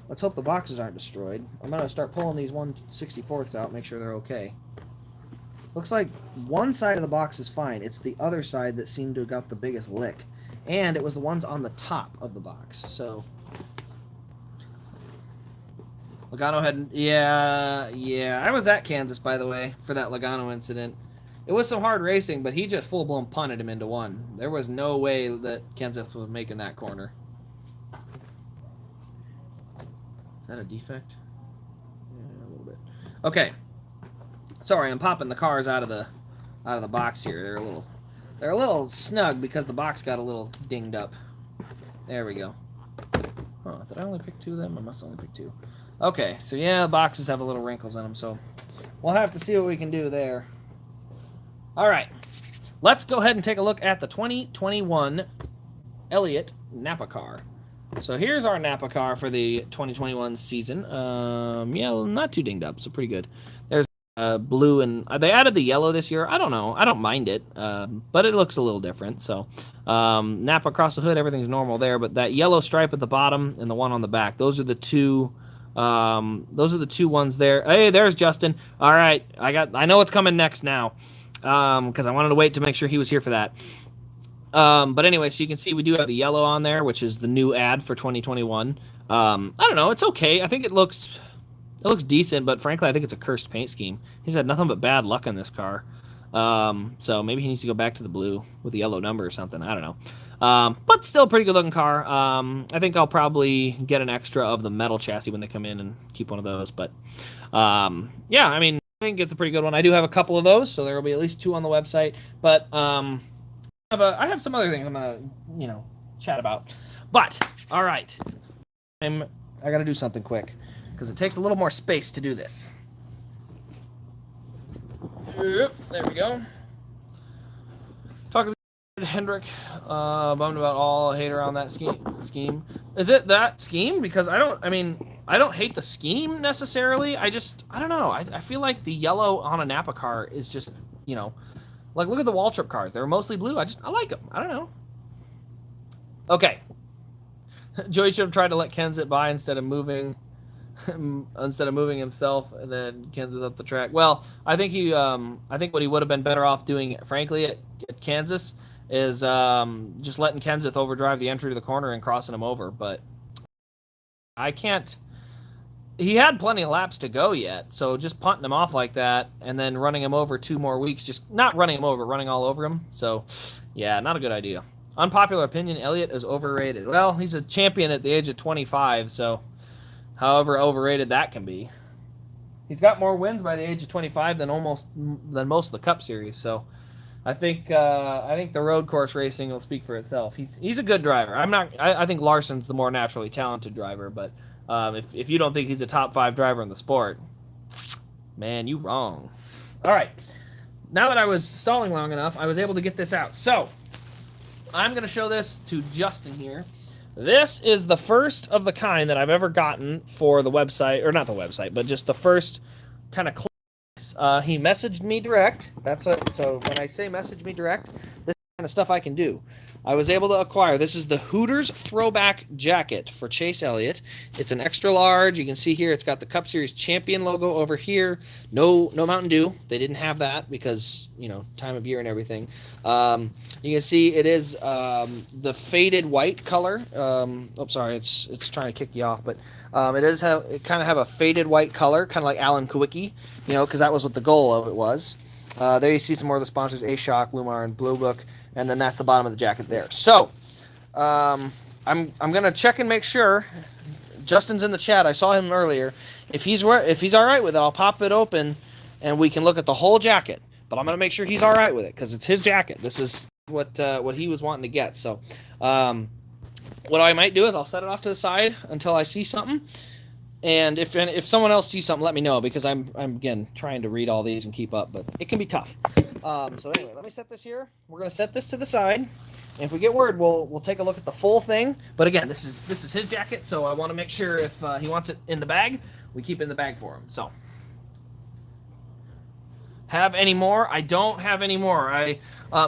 Let's hope the boxes aren't destroyed. I'm going to start pulling these 164ths out, make sure they're okay. Looks like one side of the box is fine. It's the other side that seemed to have got the biggest lick. And it was the ones on the top of the box, so... Logano had, yeah. I was at Kansas, by the way, for that Logano incident. It was some hard racing, but he just full-blown punted him into one. There was no way that Kansas was making that corner. Is that a defect? Yeah, a little bit. Okay. Sorry, I'm popping the cars out of the box here. They're a little snug because the box got a little dinged up. There we go. Oh, did I only pick two of them? I must only pick two. Okay, so yeah, the boxes have a little wrinkles in them, so we'll have to see what we can do there. All right, let's go ahead and take a look at the 2021 Elliott NAPA car. So here's our NAPA car for the 2021 season. Yeah, not too dinged up, so pretty good. There's blue, and they added the yellow this year. I don't know. I don't mind it, but it looks a little different. So NAPA across the hood, everything's normal there, but that yellow stripe at the bottom and the one on the back, those are the two ones there. Hey, there's Justin. All right, I know what's coming next now, because I wanted to wait to make sure he was here for that. But anyway, so you can see we do have the yellow on there, which is the new ad for 2021. I don't know, it's okay. I think it looks decent, but frankly, I think it's a cursed paint scheme. He's had nothing but bad luck on this car. So maybe he needs to go back to the blue with the yellow number or something. I don't know. But still a pretty good looking car. I think I'll probably get an extra of the metal chassis when they come in and keep one of those. But yeah, I mean, I think it's a pretty good one. I do have a couple of those, so there will be at least two on the website. But I have some other things I'm gonna, chat about. But all right, I got to do something quick because it takes a little more space to do this. Yep, there we go. Talking to Hendrick, bummed about all hate around that scheme. Is it that scheme? Because I don't hate the scheme necessarily. I don't know. I feel like the yellow on a NAPA car is just, like look at the Waltrip cars. They're mostly blue. I like them. I don't know. Okay. Joey should have tried to let Kenseth by instead of moving himself, and then Kansas up the track. Well, I think what he would have been better off doing, frankly, at Kansas is just letting Kenseth overdrive the entry to the corner and crossing him over. But I can't. He had plenty of laps to go yet, so just punting him off like that and then running him over 2 more weeks, just not running him over, running all over him. So, yeah, not a good idea. Unpopular opinion: Elliott is overrated. Well, he's a champion at the age of 25, so. However overrated that can be. He's got more wins by the age of 25 than most of the Cup Series. So I think the road course racing will speak for itself. He's a good driver. I think Larson's the more naturally talented driver, but if you don't think he's a top 5 driver in the sport, man, you wrong. All right. Now that I was stalling long enough, I was able to get this out. So I'm going to show this to Justin here. This is the first of the kind that I've ever gotten for the website, or not the website, but just the first kind of clicks. He messaged me direct. So when I say message me direct, this is kind of stuff I can do. I was able to acquire, this is the Hooters throwback jacket for Chase Elliott. It's an extra large. You can see here it's got the Cup Series champion logo over here. No Mountain Dew. They didn't have that because, you know, time of year and everything. You can see it is the faded white color. Sorry, it's trying to kick you off, but it kind of have a faded white color, kind of like Alan Kawicki, you know, because that was what the goal of it was. There you see some more of the sponsors: A-Shock, Lumar, and Blue Book. And then that's the bottom of the jacket there. So, I'm gonna check and make sure. Justin's in the chat. I saw him earlier. If he's all right with it, I'll pop it open, and we can look at the whole jacket. But I'm gonna make sure he's all right with it because it's his jacket. This is what he was wanting to get. So, what I might do is I'll set it off to the side until I see something. And if someone else sees something, let me know because I'm again trying to read all these and keep up, but it can be tough. So anyway, let me set this here. We're gonna set this to the side, and if we get word, we'll take a look at the full thing. But again, this is his jacket, so I want to make sure if he wants it in the bag, we keep it in the bag for him. So, have any more? I don't have any more.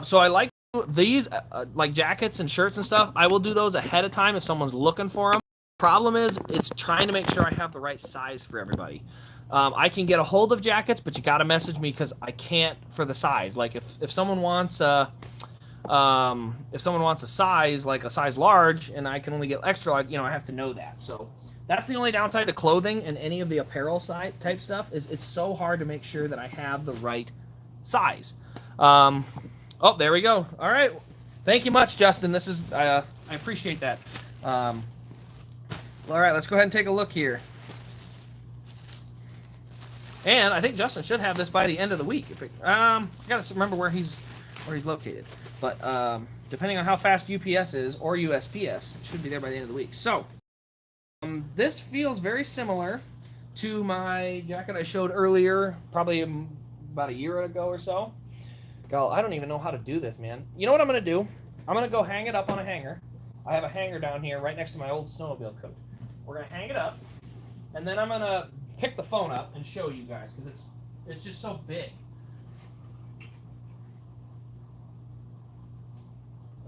So I like these like jackets and shirts and stuff. I will do those ahead of time if someone's looking for them. Problem is, it's trying to make sure I have the right size for everybody. I can get a hold of jackets, but you got to message me because I can't for the size. Like if someone wants a size like a size large, and I can only get extra large, you know, I have to know that. So that's the only downside to clothing and any of the apparel type stuff is it's so hard to make sure that I have the right size. Oh, there we go. All right, thank you much, Justin. This is I appreciate that. All right, let's go ahead and take a look here. And I think Justin should have this by the end of the week. I gotta remember where he's located. But depending on how fast UPS is or USPS, it should be there by the end of the week. So this feels very similar to my jacket I showed earlier, probably about a year ago or so. God, I don't even know how to do this, man. You know what I'm gonna do? I'm gonna go hang it up on a hanger. I have a hanger down here right next to my old snowmobile coat. We're gonna hang it up, and then I'm gonna pick the phone up and show you guys because it's just so big.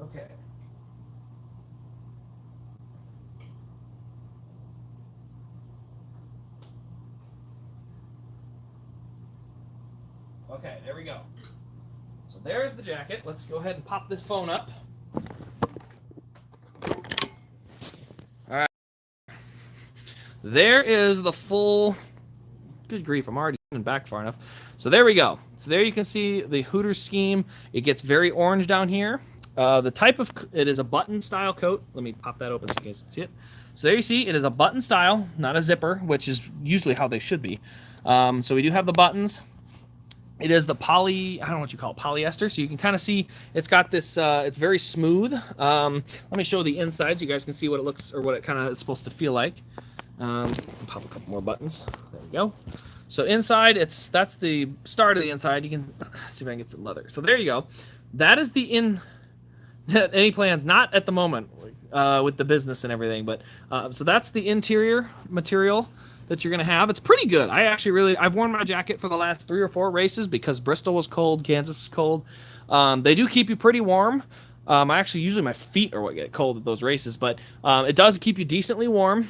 Okay. Okay, there we go. So there's the jacket. Let's go ahead and pop this phone up. There is the full, good grief, I'm already back far enough. So there we go. So there you can see the Hooters scheme. It gets very orange down here. The type of, it is a button style coat. Let me pop that open so you guys can see it. So there you see, it is a button style, not a zipper, which is usually how they should be. So we do have the buttons. It is the I don't know what you call it, polyester. So you can kind of see it's got this, it's very smooth. Let me show the inside so you guys can see what it looks, or what it kind of is supposed to feel like. Pop a couple more buttons. There we go. So inside, that's the start of the inside. You can see if I can get some leather. So there you go. That is the any plans, not at the moment with the business and everything, but so that's the interior material that you're gonna have. It's pretty good. I've worn my jacket for the last 3 or 4 races because Bristol was cold, Kansas was cold. They do keep you pretty warm. Usually my feet are what get cold at those races, but it does keep you decently warm.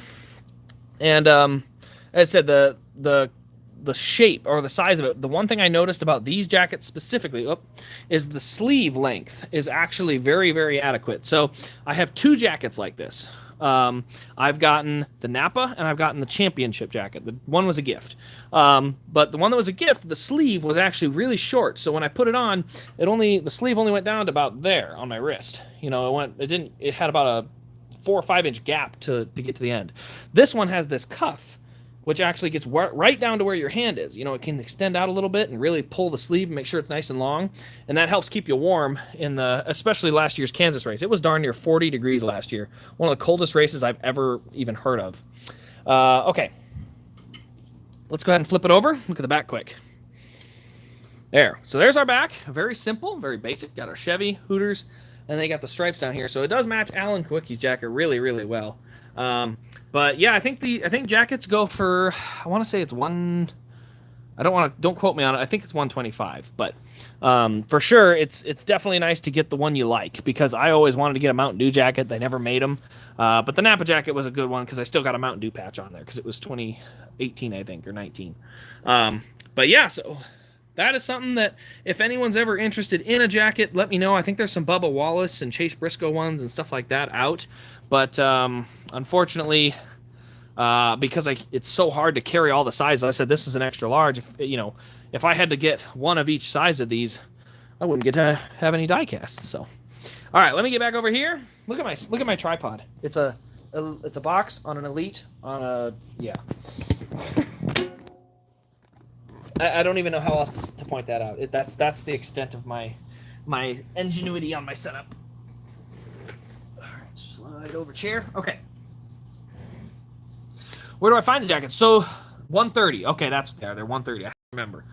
And as I said, the shape or the size of it, the one thing I noticed about these jackets specifically is the sleeve length is actually very, very adequate. So I have 2 jackets like this. I've gotten the Napa and I've gotten the championship jacket. The one was a gift. But the one that was a gift, the sleeve was actually really short. So when I put it on, the sleeve only went down to about there on my wrist. You know, it had about a 4 or 5 inch gap to get to the end. This one has this cuff, which actually gets right down to where your hand is. You know, it can extend out a little bit and really pull the sleeve and make sure it's nice and long. And that helps keep you warm especially last year's Kansas race. It was darn near 40 degrees last year. One of the coldest races I've ever even heard of. Okay. Let's go ahead and flip it over. Look at the back quick. There. So there's our back. Very simple, very basic. Got our Chevy, Hooters, and they got the stripes down here. So it does match Alan Kawicki's jacket really, really well. But yeah, I think jackets go for, I want to say it's don't quote me on it. I think it's 125, but for sure it's definitely nice to get the one you like, because I always wanted to get a Mountain Dew jacket. They never made them, but the Napa jacket was a good one because I still got a Mountain Dew patch on there because it was 2018, I think, or 19. But yeah, so that is something that if anyone's ever interested in a jacket, let me know. I think there's some Bubba Wallace and Chase Briscoe ones and stuff like that out, but unfortunately, because it's so hard to carry all the sizes. I said this is an extra large. If I had to get one of each size of these, I wouldn't get to have any die-casts. So, all right, let me get back over here. Look at my tripod. It's a box on an Elite on a I don't even know how else to point that out. That's the extent of my ingenuity on my setup. All right, slide over chair. Okay. Where do I find the jackets? So, 130. Okay, that's what they are. They're 130. I remember.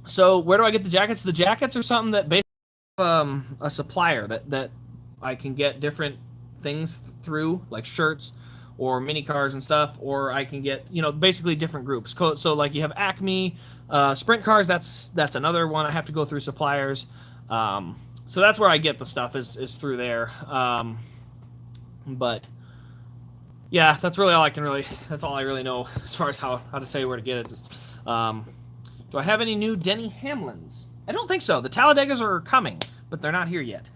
So, where do I get the jackets? The jackets are something that basically a supplier that I can get different things through, like shirts or mini cars and stuff, or I can get, basically different groups. So, like you have Acme, Sprint cars. That's another one I have to go through suppliers. So that's where I get the stuff is through there. But yeah, that's really all that's all I really know as far as how to tell you where to get it. Do I have any new Denny Hamlins? I don't think so. The Talladegas are coming, but they're not here yet.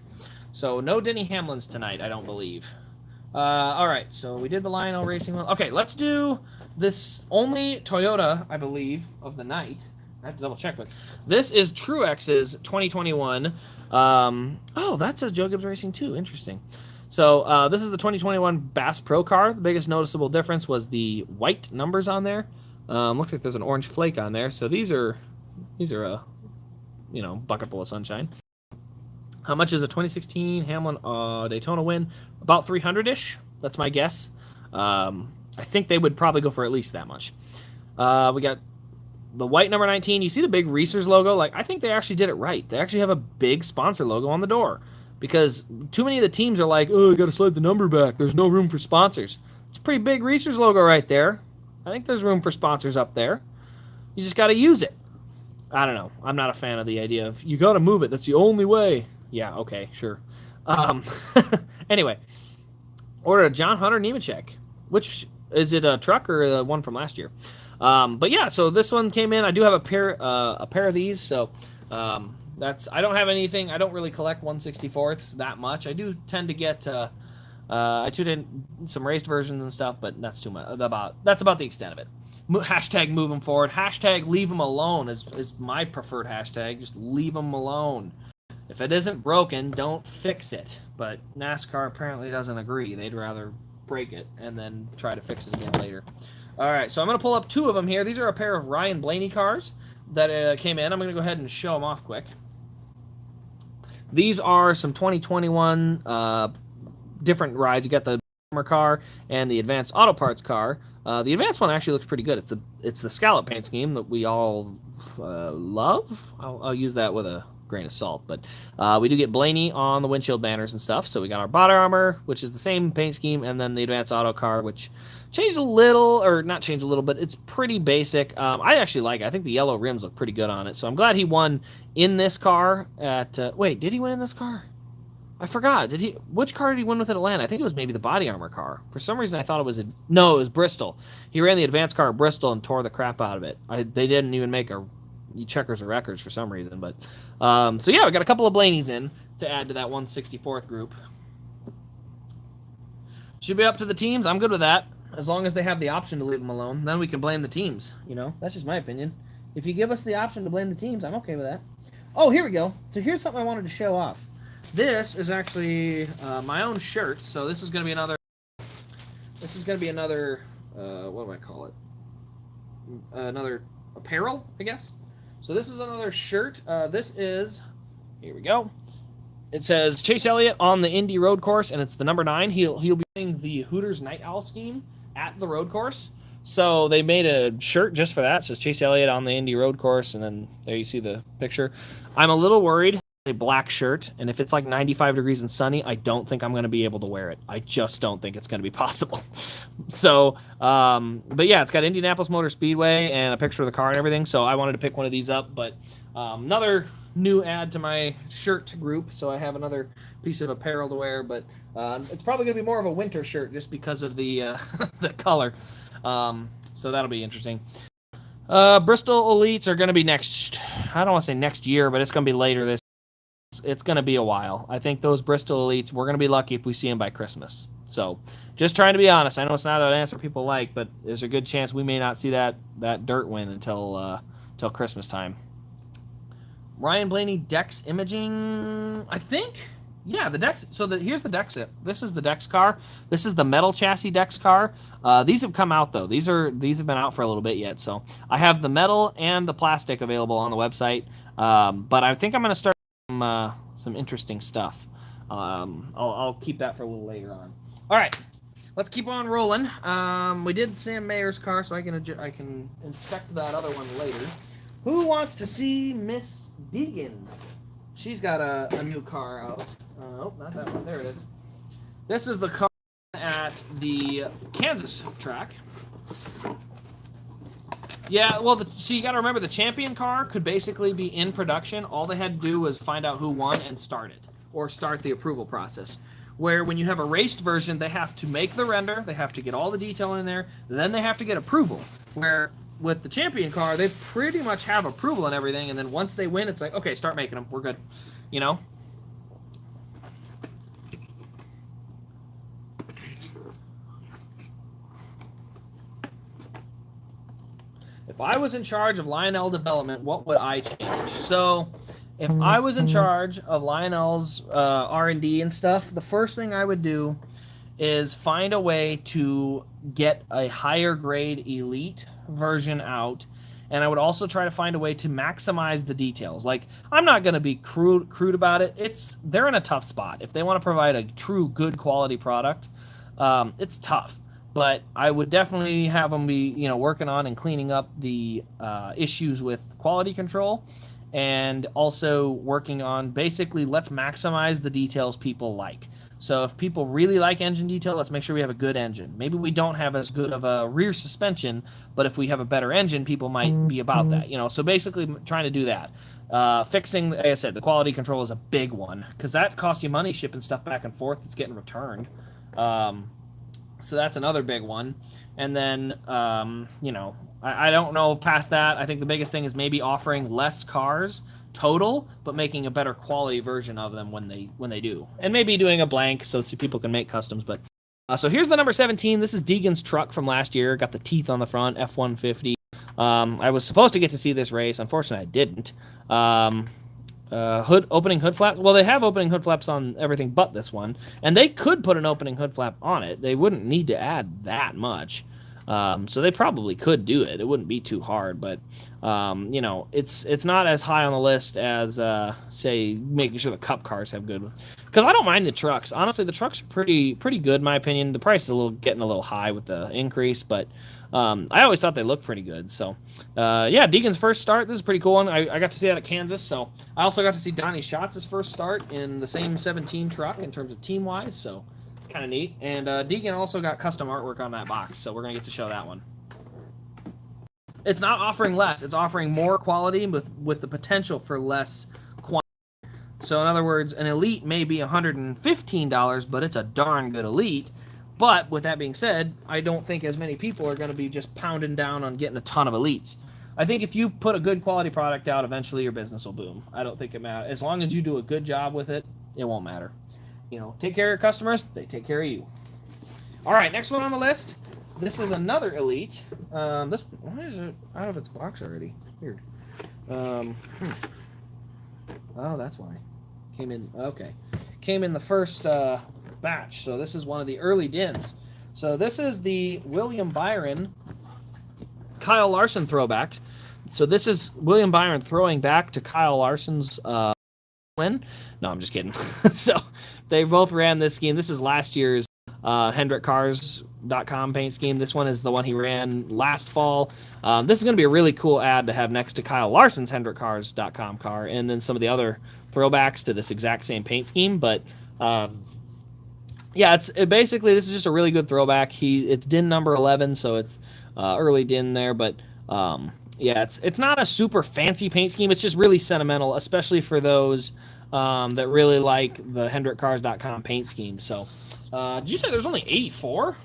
So no Denny Hamlins tonight, I don't believe. All right, so we did the Lionel Racing one. Okay, let's do this only Toyota, I believe, of the night. I have to double check, but this is Truex's 2021. Oh, that says Joe Gibbs Racing too. Interesting. So this is the 2021 Bass Pro car. The biggest noticeable difference was the white numbers on there. Looks like there's an orange flake on there. So these are a bucket full of sunshine. How much is a 2016 Hamlin Daytona win? About 300-ish. That's my guess. I think they would probably go for at least that much. We got the white number 19. You see the big Reese's logo? Like, I think they actually did it right. They actually have a big sponsor logo on the door. Because too many of the teams are like, oh, I got to slide the number back. There's no room for sponsors. It's a pretty big Reese's logo right there. I think there's room for sponsors up there. You just got to use it. I don't know. I'm not a fan of the idea of, you got to move it. That's the only way. Yeah, okay, sure. Anyway, ordered a John Hunter Nemechek. Which, is it a truck or the one from last year? But yeah, so this one came in. I do have a pair of these, so I don't have anything. I don't really collect 1/64ths that much. I do tend to get I tuned in some raced versions and stuff, but that's too much. That's about the extent of it. Hashtag move them forward. Hashtag leave them alone is my preferred hashtag. Just leave them alone. If it isn't broken, don't fix it. But NASCAR apparently doesn't agree. They'd rather break it and then try to fix it again later. All right, so I'm going to pull up two of them here. These are a pair of Ryan Blaney cars that came in. I'm going to go ahead and show them off quick. These are some 2021 different rides. You got the car and the Advanced Auto Parts car. The Advanced one actually looks pretty good. It's the scallop paint scheme that we all love. I'll use that with a grain of salt, but we do get Blaney on the windshield banners and stuff. So we got our body armor, which is the same paint scheme, and then the Advanced Auto car, which changed a little, or not changed a little, but it's pretty basic. I actually like it. I think the yellow rims look pretty good on it, so I'm glad he won in this car at wait, did he win in this car? I forgot. Which car did he win with at Atlanta? I think it was maybe the body armor car. For some reason I thought it was no, it was Bristol. He ran the advanced car at Bristol and tore the crap out of it. They didn't even make checkers or records for some reason, but so yeah, we got a couple of Blaneys in to add to that 164th group. Should be up to the teams. I'm good with that, as long as they have the option to leave them alone. Then we can blame the teams. That's just my opinion. If you give us the option to blame the teams, I'm okay with that. Oh, here we go. So here's something I wanted to show off. This is actually my own shirt. So this is going to be another. What do I call it? Another apparel, I guess. So this is another shirt. This is, here we go. It says Chase Elliott on the Indy Road Course, and it's the number 9. He'll be playing the Hooters Night Owl scheme at the road course. So they made a shirt just for that. It says Chase Elliott on the Indy Road Course, and then there you see the picture. I'm a little worried a black shirt, and if it's like 95 degrees and sunny, I don't think I'm going to be able to wear it. I just don't think it's going to be possible. So, but yeah, it's got Indianapolis Motor Speedway and a picture of the car and everything. So I wanted to pick one of these up, but another new add to my shirt group. So I have another piece of apparel to wear, but it's probably going to be more of a winter shirt just because of the the color. So that'll be interesting. Bristol Elites are going to be next. I don't want to say next year, but it's going to be later this. It's going to be a while. I think those Bristol Elites, we're going to be lucky if we see them by Christmas. So just trying to be honest. I know it's not an answer people like, but there's a good chance we may not see that dirt win until Christmas time. Ryan Blaney Dex Imaging, I think. Yeah, the Dex. So here's the Dex. This is the Dex car. This is the metal chassis Dex car. These have come out though. These have been out for a little bit yet. So I have the metal and the plastic available on the website. But I think I'm going to start some interesting stuff. I'll keep that for a little later on. All right, let's keep on rolling. We did Sam Mayer's car, so I can inspect that other one later. Who wants to see Miss Deegan? She's got a new car out. Oh, not that one. There it is. This is the car at the Kansas track. Yeah, well, so you got to remember the champion car could basically be in production. All they had to do was find out who won and start it, or start the approval process. Where when you have a raced version, they have to make the render, they have to get all the detail in there, then they have to get approval. Where with the champion car, they pretty much have approval and everything, and then once they win, it's like, okay, start making them, we're good, you know? If I was in charge of Lionel development, what would I change? So, if I was in charge of Lionel's R&D and stuff, the first thing I would do is find a way to get a higher grade elite version out, and I would also try to find a way to maximize the details. Like, I'm not going to be crude about it. They're in a tough spot. If they want to provide a true good quality product, it's tough. But I would definitely have them be, working on and cleaning up the issues with quality control, and also working on basically let's maximize the details people like. So if people really like engine detail, let's make sure we have a good engine. Maybe we don't have as good of a rear suspension, but if we have a better engine, people might be about that. So basically trying to do that. Fixing, like I said, the quality control is a big one, because that costs you money shipping stuff back and forth that's getting returned. So that's another big one. And then, I don't know past that. I think the biggest thing is maybe offering less cars total, but making a better quality version of them when they do. And maybe doing a blank so people can make customs. But so here's the number 17. This is Deegan's truck from last year. Got the teeth on the front, F-150. I was supposed to get to see this race. Unfortunately, I didn't. Opening hood flaps. Well, they have opening hood flaps on everything but this one, and they could put an opening hood flap on it. They wouldn't need to add that much, so they probably could do it. It wouldn't be too hard, but it's not as high on the list as say making sure the Cup cars have good. Because I don't mind the trucks. Honestly, the trucks are pretty good in my opinion. The price is getting a little high with the increase, but I always thought they looked pretty good. So, Deegan's first start. This is a pretty cool one. I got to see that at Kansas. So, I also got to see Donnie Schatz's first start in the same 17 truck in terms of team-wise. So, it's kind of neat. And Deegan also got custom artwork on that box. So, we're going to get to show that one. It's not offering less. It's offering more quality with the potential for less quantity. So, in other words, an Elite may be $115, but it's a darn good Elite. But with that being said, I don't think as many people are going to be just pounding down on getting a ton of Elites. I think if you put a good quality product out, eventually your business will boom. I don't think it matters. As long as you do a good job with it, it won't matter. Take care of your customers, they take care of you. All right, next one on the list. This is another Elite. Why is it out of its box already? Weird. Oh, that's why. Came in the first batch. So this is one of the early dins. So this is the William Byron Kyle Larson throwback. So this is William Byron throwing back to Kyle Larson's win. No, I'm just kidding. So they both ran this scheme. This is last year's HendrickCars.com paint scheme. This one is the one he ran last fall. This is going to be a really cool ad to have next to Kyle Larson's HendrickCars.com car, and then some of the other throwbacks to this exact same paint scheme, but yeah, basically this is just a really good throwback. It's DIN number 11, so it's early DIN there, but yeah, it's not a super fancy paint scheme. It's just really sentimental, especially for those that really like the HendrickCars.com paint scheme. So, did you say there's only 84?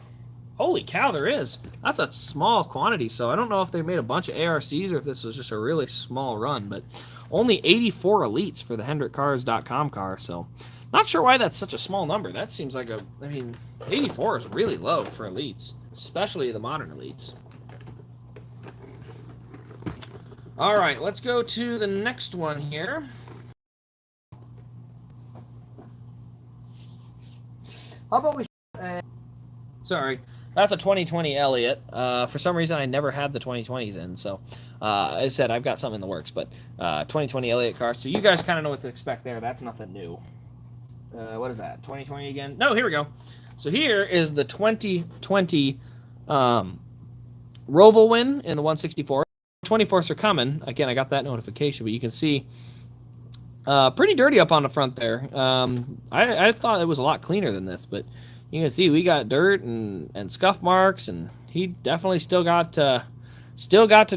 Holy cow, there is. That's a small quantity, so I don't know if they made a bunch of ARCs or if this was just a really small run, but only 84 elites for the HendrickCars.com car, so not sure why that's such a small number. That seems like 84 is really low for elites, especially the modern elites. All right, let's go to the next one here. How about we... sorry. That's a 2020 Elliott. For some reason, I never had the 2020s in, so as I said, I've got something in the works, but 2020 Elliott car. So you guys kind of know what to expect there. That's nothing new. What is that? 2020 again? No, here we go. So here is the 2020 Roval win in the 164. 24s are coming. Again, I got that notification, but you can see pretty dirty up on the front there. I thought it was a lot cleaner than this, but you can see we got dirt and scuff marks, and he definitely still got to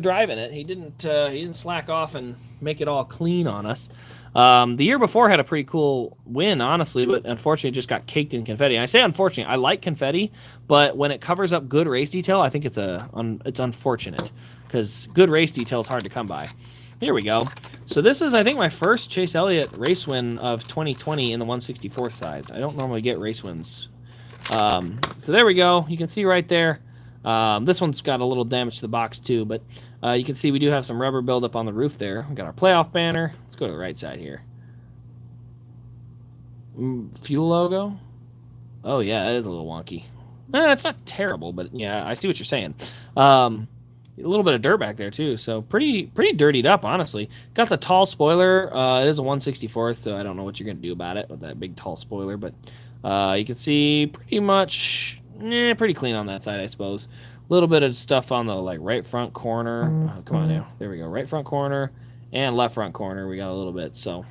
drive in it. He didn't slack off and make it all clean on us. The year before had a pretty cool win, honestly, but unfortunately it just got caked in confetti. And I say unfortunately, I like confetti, but when it covers up good race detail, I think it's unfortunate, because good race detail is hard to come by. Here we go. So this is, I think, my first Chase Elliott race win of 2020 in the 164th size. I don't normally get race wins. So there we go. You can see right there. This one's got a little damage to the box too, but you can see we do have some rubber buildup on the roof there. We got our playoff banner. Let's go to the right side here. Fuel logo. Oh yeah, that is a little wonky. It's not terrible, but yeah, I see what you're saying. A little bit of dirt back there too, so pretty dirtied up, honestly. Got the tall spoiler. It is a 164th, so I don't know what you're gonna do about it with that big tall spoiler, but you can see pretty much pretty clean on that side, I suppose. A little bit of stuff on the right front corner. Oh, come on now, there we go. Right front corner and left front corner. We got a little bit. So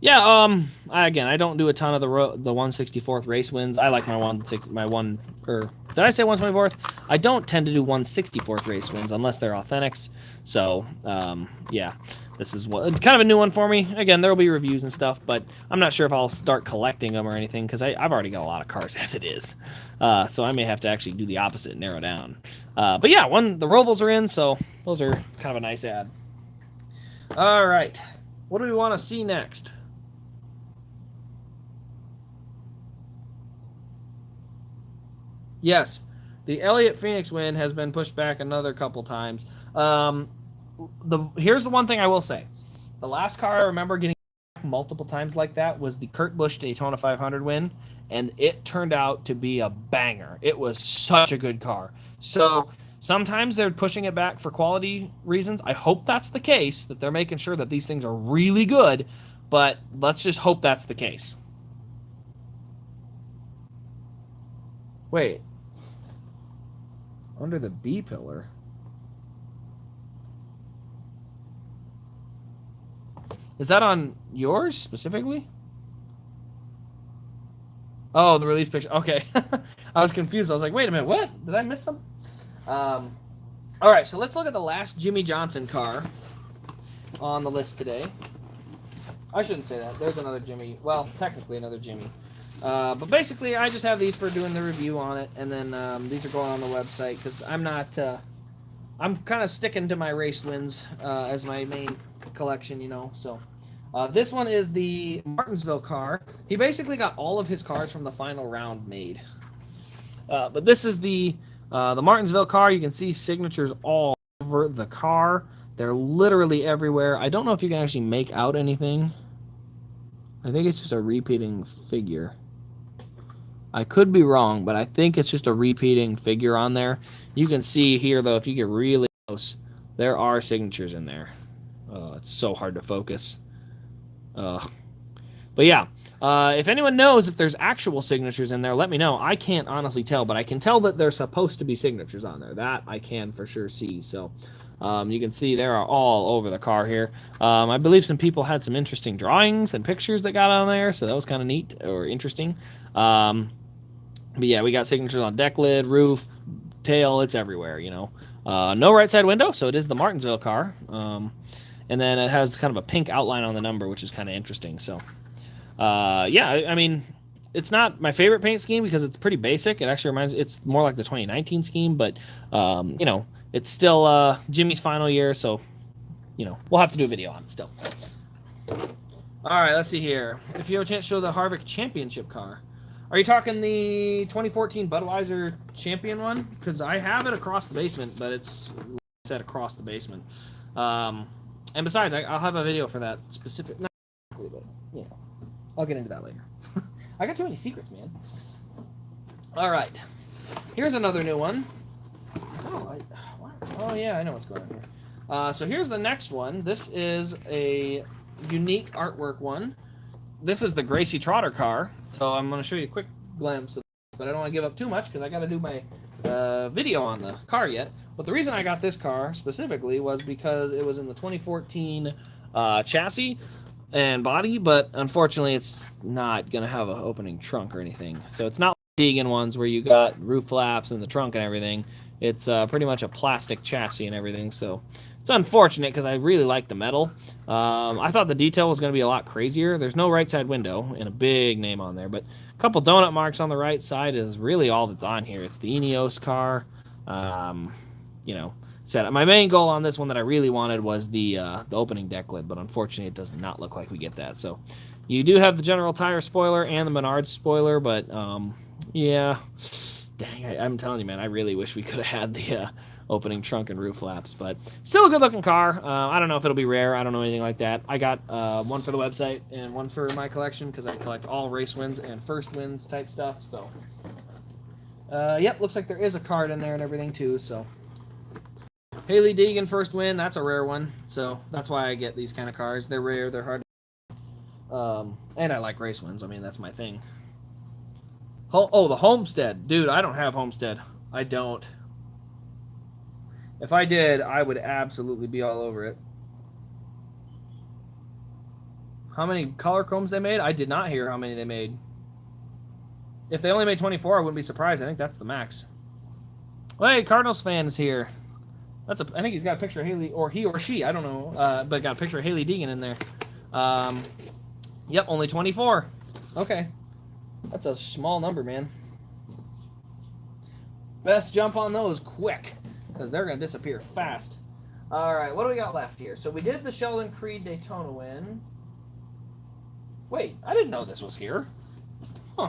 yeah, again, I don't do a ton of the 164th race wins. I like my did I say 124th? I don't tend to do 164th race wins unless they're authentics. So yeah, this is kind of a new one for me. Again, there will be reviews and stuff, but I'm not sure if I'll start collecting them or anything, because I've already got a lot of cars as it is. So I may have to actually do the opposite and narrow down. But yeah, the Rovals are in, so those are kind of a nice ad. All right, what do we want to see next? Yes, the Elliott Phoenix win has been pushed back another couple times. Here's the one thing I will say. The last car I remember getting multiple times like that was the Kurt Busch Daytona 500 win, and it turned out to be a banger. It was such a good car. So sometimes they're pushing it back for quality reasons. I hope that's the case, that they're making sure that these things are really good, but let's just hope that's the case. Wait. Under the B pillar. Is that on yours specifically? Oh, the release picture. Okay. I was confused. I was like, wait a minute, what? Did I miss something? All right, so let's look at the last Jimmy Johnson car on the list today. I shouldn't say that. There's another Jimmy. Well, technically another Jimmy. But basically, I just have these for doing the review on it, and then these are going on the website, because I'm not... I'm kind of sticking to my race wins as my main collection, you know, so... this one is the Martinsville car. He basically got all of his cars from the final round made. But this is the Martinsville car. You can see signatures all over the car. They're literally everywhere. I don't know if you can actually make out anything. I think it's just a repeating figure. I could be wrong, but I think it's just a repeating figure on there. You can see here, though, if you get really close, there are signatures in there. Oh, it's so hard to focus. But yeah, if anyone knows if there's actual signatures in there, let me know. I can't honestly tell, but I can tell that there's supposed to be signatures on there. That I can for sure see. So you can see they are all over the car here. I believe some people had some interesting drawings and pictures that got on there, so that was kind of neat or interesting. But yeah, we got signatures on deck lid, roof, tail. It's everywhere, you know. No right side window, so it is the Martinsville car. And then it has kind of a pink outline on the number, which is kind of interesting. So, yeah, I mean, it's not my favorite paint scheme because it's pretty basic. It actually it's more like the 2019 scheme, but, you know, it's still Jimmy's final year, so, you know, we'll have to do a video on it still. All right, let's see here. If you have a chance to show the Harvick Championship car. Are you talking the 2014 Budweiser Champion one? Because I have it across the basement, but it's set across the basement. And besides, I'll have a video for that specific. Not exactly, but yeah, I'll get into that later. I got too many secrets, man. All right, here's another new one. Oh yeah, I know what's going on here. So here's the next one. This is a unique artwork one. This is the Gracie Trotter car. So I'm going to show you a quick glimpse of this, but I don't want to give up too much because I got to do my video on the car yet. But the reason I got this car specifically was because it was in the 2014 chassis and body, but unfortunately it's not going to have an opening trunk or anything. So it's not like Deegan ones where you got roof flaps and the trunk and everything. It's pretty much a plastic chassis and everything, so it's unfortunate because I really like the metal. I thought the detail was going to be a lot crazier. There's no right side window and a big name on there, but a couple donut marks on the right side is really all that's on here. It's the Ineos car. You know, so my main goal on this one that I really wanted was the opening deck lid, but unfortunately it does not look like we get that. So you do have the General Tire spoiler and the Menards spoiler, but yeah, dang, I'm telling you, man, I really wish we could have had the opening trunk and roof flaps, but still a good looking car. I don't know if it'll be rare. I don't know anything like that. I got one for the website and one for my collection because I collect all race wins and first wins type stuff. So yep, looks like there is a card in there and everything too. So Hailey Deegan first win, that's a rare one, so that's why I get these kind of cars. They're rare, they're hard, and I like race wins. I mean, that's my thing. Oh, the Homestead, dude. I don't have Homestead. I don't. If I did, I would absolutely be all over it. How many color chromes they made? I did not hear how many they made. If they only made 24, I wouldn't be surprised. I think that's the max. Well, hey, Cardinals fan is here. I think he's got a picture of Hailey, or he or she, I don't know, but got a picture of Hailey Deegan in there. Yep, only 24. Okay. That's a small number, man. Best jump on those quick, because they're going to disappear fast. All right, what do we got left here? So we did the Sheldon Creed Daytona win. Wait, I didn't know this was here. Huh.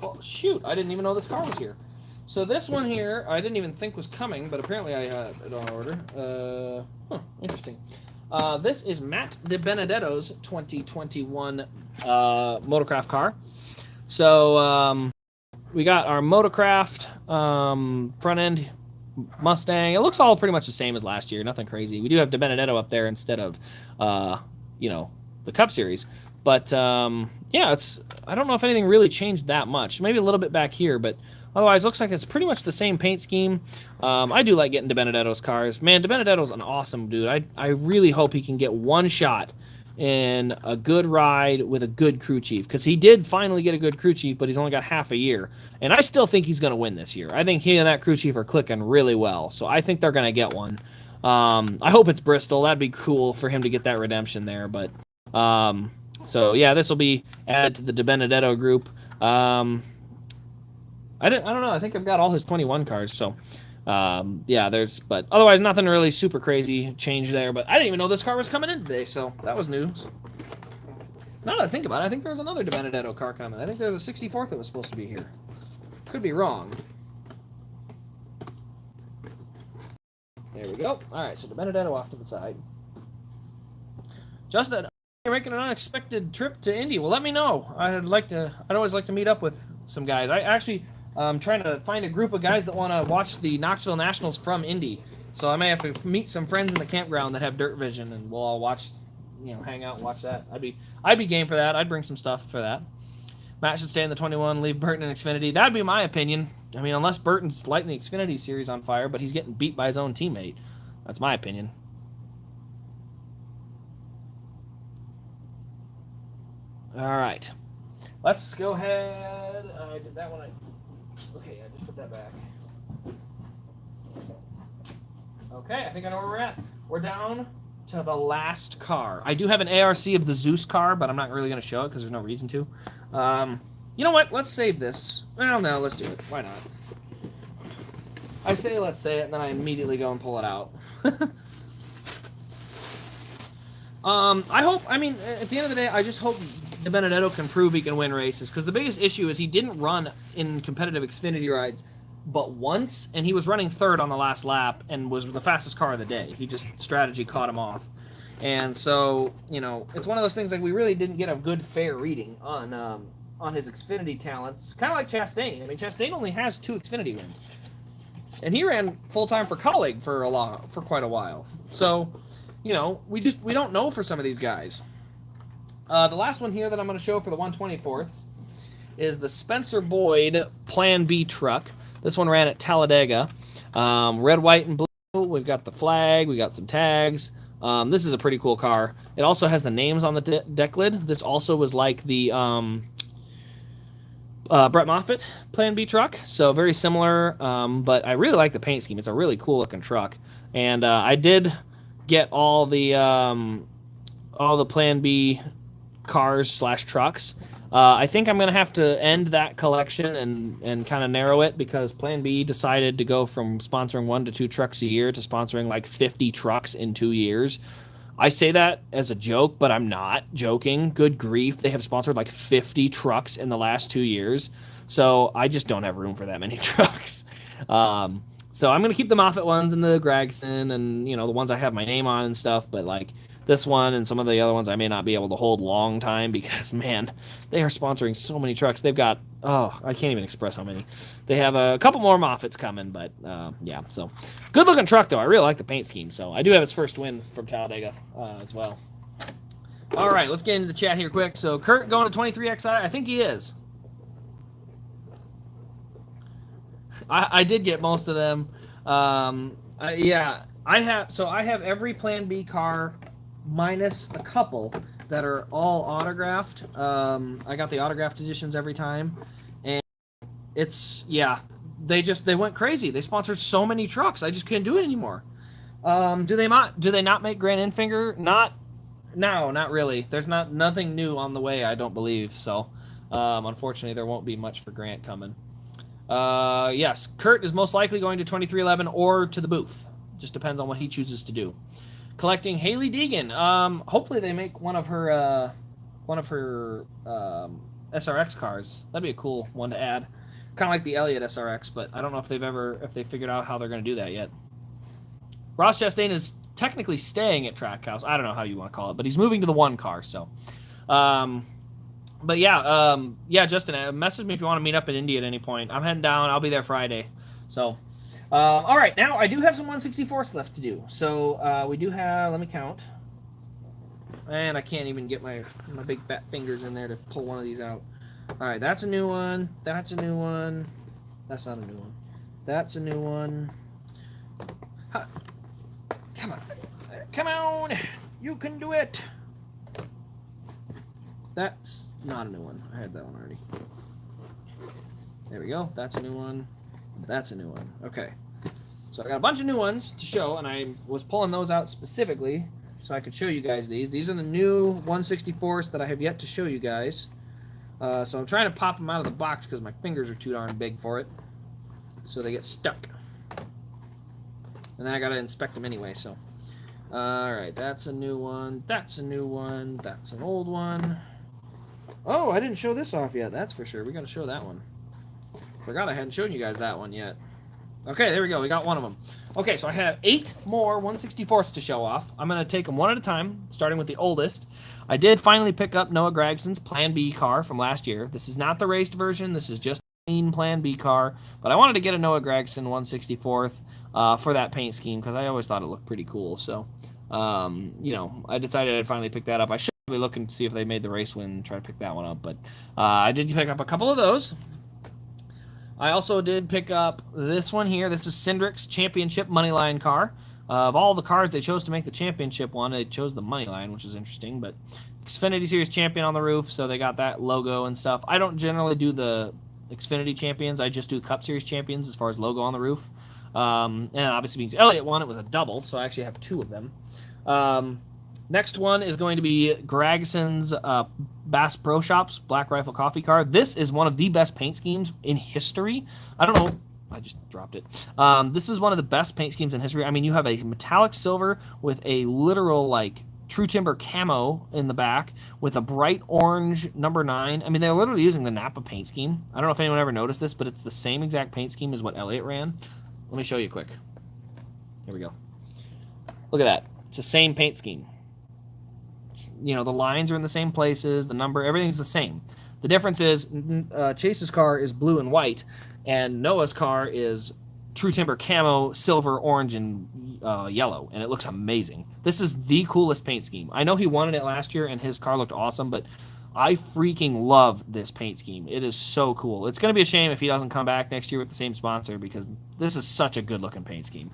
Well, shoot, I didn't even know this car was here. So this one here, I didn't even think was coming, but apparently I had it on order. Interesting. This is Matt DiBenedetto's 2021 Motorcraft car. So we got our Motorcraft front end Mustang. It looks all pretty much the same as last year. Nothing crazy. We do have DiBenedetto up there instead of, you know, the Cup Series. But yeah, I don't know if anything really changed that much. Maybe a little bit back here, but otherwise, looks like it's pretty much the same paint scheme. I do like getting DiBenedetto's cars. Man, DiBenedetto's an awesome dude. I really hope he can get one shot in a good ride with a good crew chief, because he did finally get a good crew chief, but he's only got half a year. And I still think he's going to win this year. I think he and that crew chief are clicking really well, so I think they're going to get one. I hope it's Bristol. That'd be cool for him to get that redemption there. But so yeah, this will be added to the DiBenedetto group. I don't know. I think I've got all his 21 cars. So, yeah, but otherwise nothing really super crazy changed there. But I didn't even know this car was coming in today, so that was news. Now that I think about it, I think there's another DiBenedetto car coming. I think there's a 64th that was supposed to be here. Could be wrong. There we go. All right, so DiBenedetto off to the side. Justin, you're making an unexpected trip to Indy. Well, let me know. I'd always like to meet up with some guys. I actually. I'm trying to find a group of guys that want to watch the Knoxville Nationals from Indy. So I may have to meet some friends in the campground that have dirt vision, and we'll all watch hang out and watch that. I'd be game for that. I'd bring some stuff for that. Matt should stay in the 21, leave Burton in Xfinity. That'd be my opinion. I mean, unless Burton's lighting the Xfinity series on fire, but he's getting beat by his own teammate. That's my opinion. All right. Let's go ahead. I did that one. Okay, I just put that back. Okay, I think I know where we're at. We're down to the last car. I do have an ARC of the Zeus car, but I'm not really going to show it because there's no reason to. You know what? Let's save this. Well, no, let's do it. Why not? I say let's say it, and then I immediately go and pull it out. I hope, I mean, at the end of the day, I just hope Benedetto can prove he can win races, because the biggest issue is he didn't run in competitive Xfinity rides but once, and he was running third on the last lap and was the fastest car of the day. He just, strategy caught him off. And so, it's one of those things, like, we really didn't get a good, fair reading on his Xfinity talents. Kind of like Chastain. I mean, Chastain only has 2 Xfinity wins. And he ran full-time for Colleague for quite a while. So, we don't know for some of these guys. The last one here that I'm going to show for the 124th is the Spencer Boyd Plan B truck. This one ran at Talladega. Red, white, and blue. We've got the flag. We got some tags. This is a pretty cool car. It also has the names on the deck lid. This also was like the Brett Moffitt Plan B truck. So very similar, but I really like the paint scheme. It's a really cool looking truck. And I did get all the Plan B cars / trucks. I think I'm going to have to end that collection and kind of narrow it, because Plan B decided to go from sponsoring 1 to 2 trucks a year to sponsoring like 50 trucks in 2 years. I say that as a joke, but I'm not joking. Good grief. They have sponsored like 50 trucks in the last 2 years. So I just don't have room for that many trucks. So I'm going to keep the Moffitt ones and the Gragson and, the ones I have my name on and stuff. But like this one and some of the other ones I may not be able to hold long time, because, man, they are sponsoring so many trucks. They've got, I can't even express how many. They have a couple more Moffitts coming, but yeah. So good looking truck, though. I really like the paint scheme. So I do have its first win from Talladega as well. All right, let's get into the chat here quick. So Kurt going to 23XI? I think he is. I did get most of them. Yeah, I have every Plan B car minus a couple that are all autographed. I got the autographed editions every time, and it's, yeah, they went crazy. They sponsored so many trucks, I just couldn't do it anymore. Do they not make Grant Enfinger? No, not really. There's nothing new on the way, I don't believe. So unfortunately there won't be much for Grant coming. Yes, Kurt is most likely going to 2311 or to the booth. Just depends on what he chooses to do. Collecting Hailey Deegan. Hopefully they make one of her SRX cars. That'd be a cool one to add. Kind of like the Elliott SRX, but I don't know if they figured out how they're going to do that yet. Ross Chastain is technically staying at Trackhouse. I don't know how you want to call it, but he's moving to the 1 car. So, but yeah, Justin, message me if you want to meet up in Indy at any point. I'm heading down. I'll be there Friday. So, all right, now I do have some 164s left to do. So we do have, let me count. And I can't even get my big fat fingers in there to pull one of these out. All right, that's a new one. That's a new one. That's not a new one. That's a new one. Come on. Come on. You can do it. That's not a new one. I had that one already. There we go. That's a new one. That's a new one. Okay. So I got a bunch of new ones to show, and I was pulling those out specifically so I could show you guys these. These are the new 164s that I have yet to show you guys. So I'm trying to pop them out of the box because my fingers are too darn big for it. So they get stuck. And then I got to inspect them anyway, so. Alright, that's a new one. That's a new one. That's an old one. Oh, I didn't show this off yet. That's for sure. We got to show that one. Forgot I hadn't shown you guys that one yet. Okay, there we go. We got one of them. Okay, so I have 8 more 164s to show off. I'm going to take them one at a time, starting with the oldest. I did finally pick up Noah Gragson's Plan B car from last year. This is not the raced version. This is just a clean Plan B car. But I wanted to get a Noah Gragson 164th for that paint scheme because I always thought it looked pretty cool. So You know, I decided I'd finally pick that up. I should be looking to see if they made the race win and try to pick that one up, but I did pick up a couple of those. I also did pick up this one here. This is Cindric's Championship Moneyline car. Of all the cars they chose to make the championship one, they chose the Moneyline, which is interesting, but Xfinity Series champion on the roof, so they got that logo and stuff. I don't generally do the Xfinity champions. I just do Cup Series champions as far as logo on the roof. And obviously means Elliott won. It was a double, so I actually have two of them. Next one is going to be Gragson's Bass Pro Shops Black Rifle Coffee car. This is one of the best paint schemes in history. I don't know. I just dropped it. This is one of the best paint schemes in history. I mean, you have a metallic silver with a literal, like, True Timber camo in the back with a bright orange number 9. I mean, they're literally using the Napa paint scheme. I don't know if anyone ever noticed this, but it's the same exact paint scheme as what Elliott ran. Let me show you quick. Here we go. Look at that. It's the same paint scheme. You know, the lines are in the same places, the number, everything's the same. The difference is Chase's car is blue and white, and Noah's car is True Timber camo, silver, orange, and yellow, and it looks amazing. This is the coolest paint scheme. I know he wanted it last year, and his car looked awesome, but I freaking love this paint scheme. It is so cool. It's going to be a shame if he doesn't come back next year with the same sponsor, because this is such a good-looking paint scheme.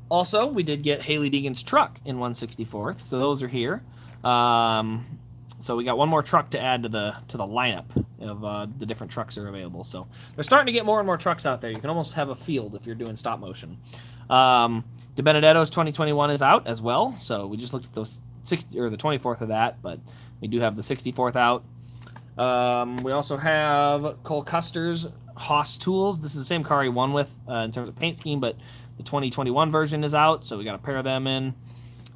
Also, we did get Hailey Deegan's truck in 1/64th, so those are here. So we got one more truck to add to the lineup of the different trucks that are available. So they're starting to get more and more trucks out there. You can almost have a field if you're doing stop motion. De Benedetto's 2021 is out as well, so we just looked at those the 24th of that, but we do have the 64th out. We also have Cole Custer's Haas Tools. This is the same car he won with in terms of paint scheme, but the 2021 version is out, so we got to pair them in.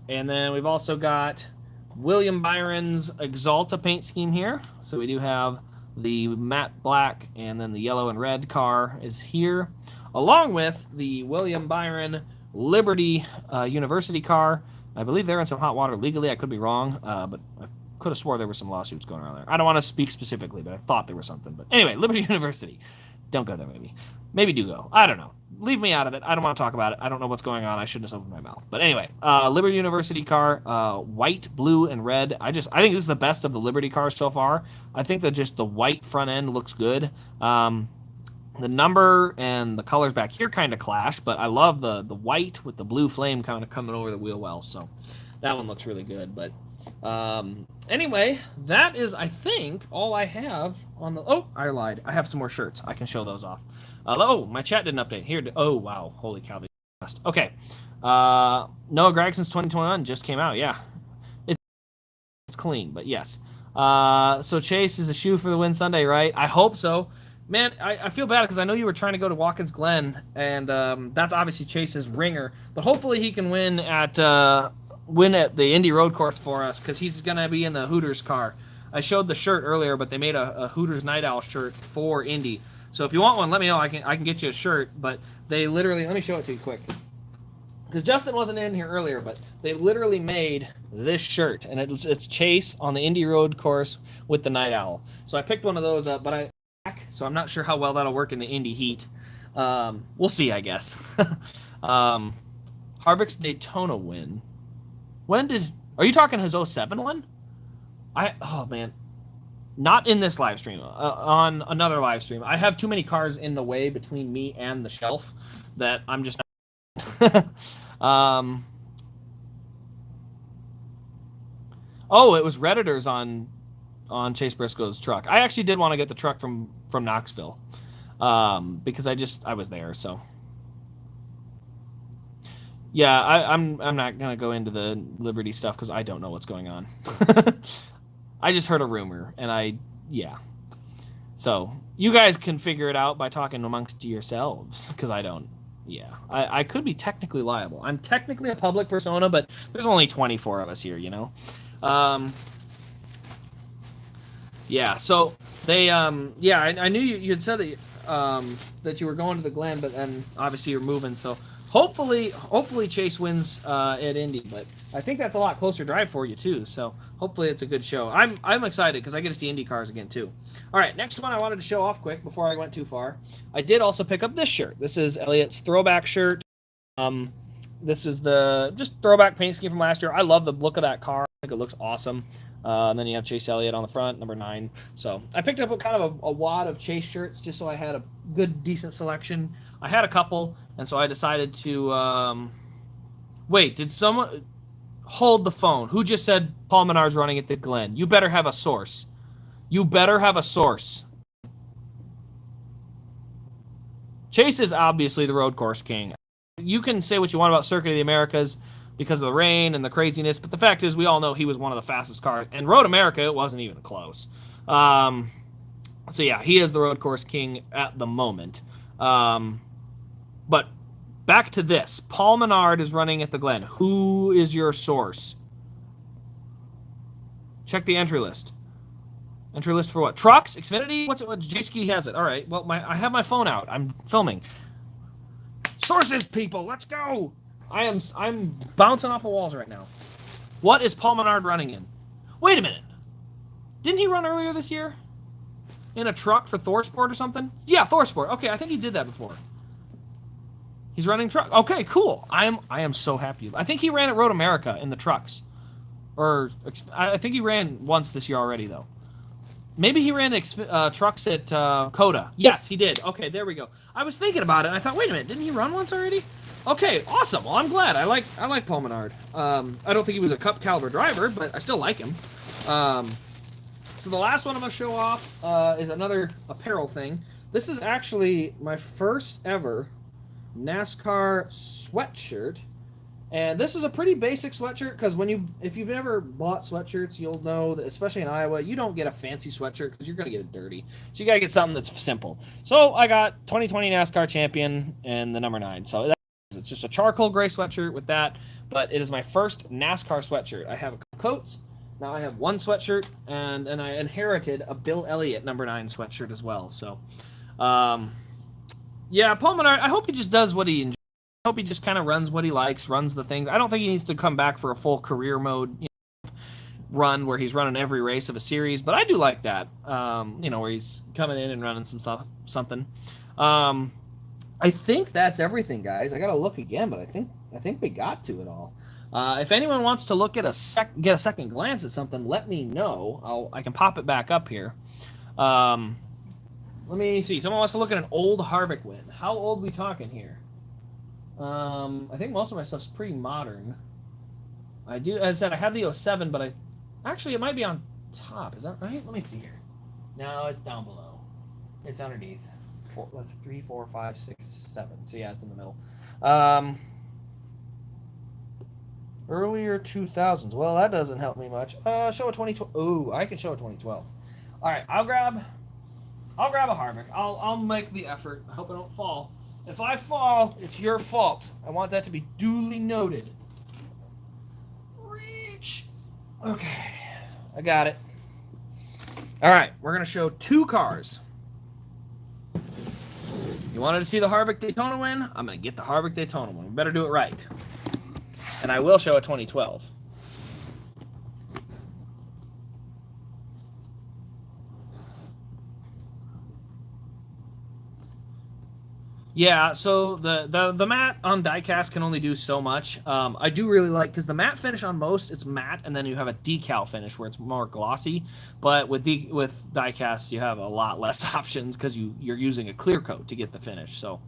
And then we've also got William Byron's Exalta paint scheme here. So we do have the matte black, and then the yellow and red car is here, along with the William Byron Liberty University car. I believe they're in some hot water legally. I could be wrong, but I could have swore there were some lawsuits going around there. I don't want to speak specifically, but I thought there was something. But anyway, Liberty University. Don't go there, maybe. Maybe do go. I don't know. Leave me out of it. I don't want to talk about it. I don't know what's going on. I shouldn't have opened my mouth. But anyway, Liberty University car, white, blue, and red. I think this is the best of the Liberty cars so far. I think that just the white front end looks good. The number and the colors back here kind of clash, but I love the white with the blue flame kind of coming over the wheel well. So that one looks really good. But anyway, that is, I think, all I have on the... Oh, I lied. I have some more shirts. I can show those off. Oh, my chat didn't update. Here. Oh, wow. Holy cow. Okay. Noah Gragson's 2021 just came out. Yeah. It's clean, but yes. So Chase is a shoe for the win Sunday, right? I hope so. Man, I feel bad because I know you were trying to go to Watkins Glen, and that's obviously Chase's ringer. But hopefully he can win at the Indy Road Course for us, because he's going to be in the Hooters car. I showed the shirt earlier, but they made a Hooters Night Owl shirt for Indy. So if you want one, let me know. I can get you a shirt. But they literally, let me show it to you quick, because Justin wasn't in here earlier, but they literally made this shirt, and it's Chase on the Indy Road Course with the Night Owl. So I picked one of those up, but so I'm not sure how well that'll work in the Indy heat. We'll see, I guess. Harvick's Daytona win. Are you talking his 07 one? Oh man, not in this live stream. On another live stream. I have too many cars in the way between me and the shelf that I'm just not. Oh, it was Redditors on Chase Briscoe's truck. I actually did want to get the truck from Knoxville, because I was there. So yeah, I'm not gonna go into the Liberty stuff because I don't know what's going on. I just heard a rumor, and so you guys can figure it out by talking amongst yourselves, because I don't. Yeah, I could be technically liable. I'm technically a public persona, but there's only 24 of us here, you know. Yeah, so they I knew you had said that you were going to the Glen, but then obviously you're moving, so hopefully Chase wins at Indy, but I think that's a lot closer drive for you too, so hopefully it's a good show. I'm excited because I get to see Indy cars again too. All right, next one I wanted to show off quick before I went too far. I did also pick up this shirt. This is Elliott's throwback shirt. This is the just throwback paint scheme from last year. I love the look of that car. I think it looks awesome. And then you have Chase Elliott on the front, number 9. So I picked up kind of a wad of Chase shirts just so I had a good, decent selection. I had a couple, and so I decided to wait. Did someone hold the phone? Who just said Paul Menard's running at the Glen? You better have a source. You better have a source. Chase is obviously the road course king. You can say what you want about Circuit of the Americas because of the rain and the craziness, but the fact is we all know he was one of the fastest cars. And Road America, it wasn't even close. So yeah, he is the road course king at the moment. But back to this. Paul Menard is running at the Glen. Who is your source? Check the entry list. Entry list for what? Trucks? Xfinity? What's it? What? J-Ski has it. All right. Well, I have my phone out. I'm filming. Sources, people. Let's go. I'm bouncing off the walls right now. What is Paul Menard running in? Wait a minute. Didn't he run earlier this year? In a truck for ThorSport or something? Yeah, ThorSport. Okay, I think he did that before. He's running truck. Okay, cool. I am so happy. I think he ran at Road America in the trucks. Or I think he ran once this year already, though. Maybe he ran trucks at Coda. Yes, he did. Okay, there we go. I was thinking about it, and I thought, wait a minute, didn't he run once already? Okay, awesome. Well, I'm glad. I like Paul Menard. I don't think he was a Cup caliber driver, but I still like him. So the last one I'm going to show off is another apparel thing. This is actually my first ever NASCAR sweatshirt. And this is a pretty basic sweatshirt because if you've never bought sweatshirts, you'll know that, especially in Iowa, you don't get a fancy sweatshirt because you're going to get it dirty. So you got to get something that's simple. So I got 2020 NASCAR champion and the number 9. So it's just a charcoal gray sweatshirt with that, but it is my first NASCAR sweatshirt. I have a couple coats. Now I have one sweatshirt, and I inherited a Bill Elliott number 9 sweatshirt as well. So, yeah, Paul Menard, I hope he just does what he enjoys. I hope he just kind of runs what he likes, runs the things. I don't think he needs to come back for a full career mode run where he's running every race of a series, but I do like that, where he's coming in and running something. I think that's everything, guys. I got to look again, but I think we got to it all. If anyone wants to look at get a second glance at something, let me know. I can pop it back up here. Let me see. Someone wants to look at an old Harvick win. How old are we talking here? I think most of my stuff's pretty modern. As I said, I have the 07, but actually it might be on top. Is that right? Let me see here. No, it's down below. It's underneath. That's 3, 4, 5, 6, 7. So yeah, it's in the middle. Earlier 2000s. Well, that doesn't help me much. Show a 2012. Ooh, I can show a 2012. All right, I'll grab a Harvick. I'll make the effort. I hope I don't fall. If I fall, it's your fault. I want that to be duly noted. Reach. Okay, I got it. All right, we're gonna show 2 cars. You wanted to see the Harvick Daytona win? I'm gonna get the Harvick Daytona win. We better do it right. And I will show a 2012. Yeah, so the matte on Diecast can only do so much. I do really like, because the matte finish on most, it's matte, and then you have a decal finish where it's more glossy. But with Diecast, you have a lot less options because you're using a clear coat to get the finish. So,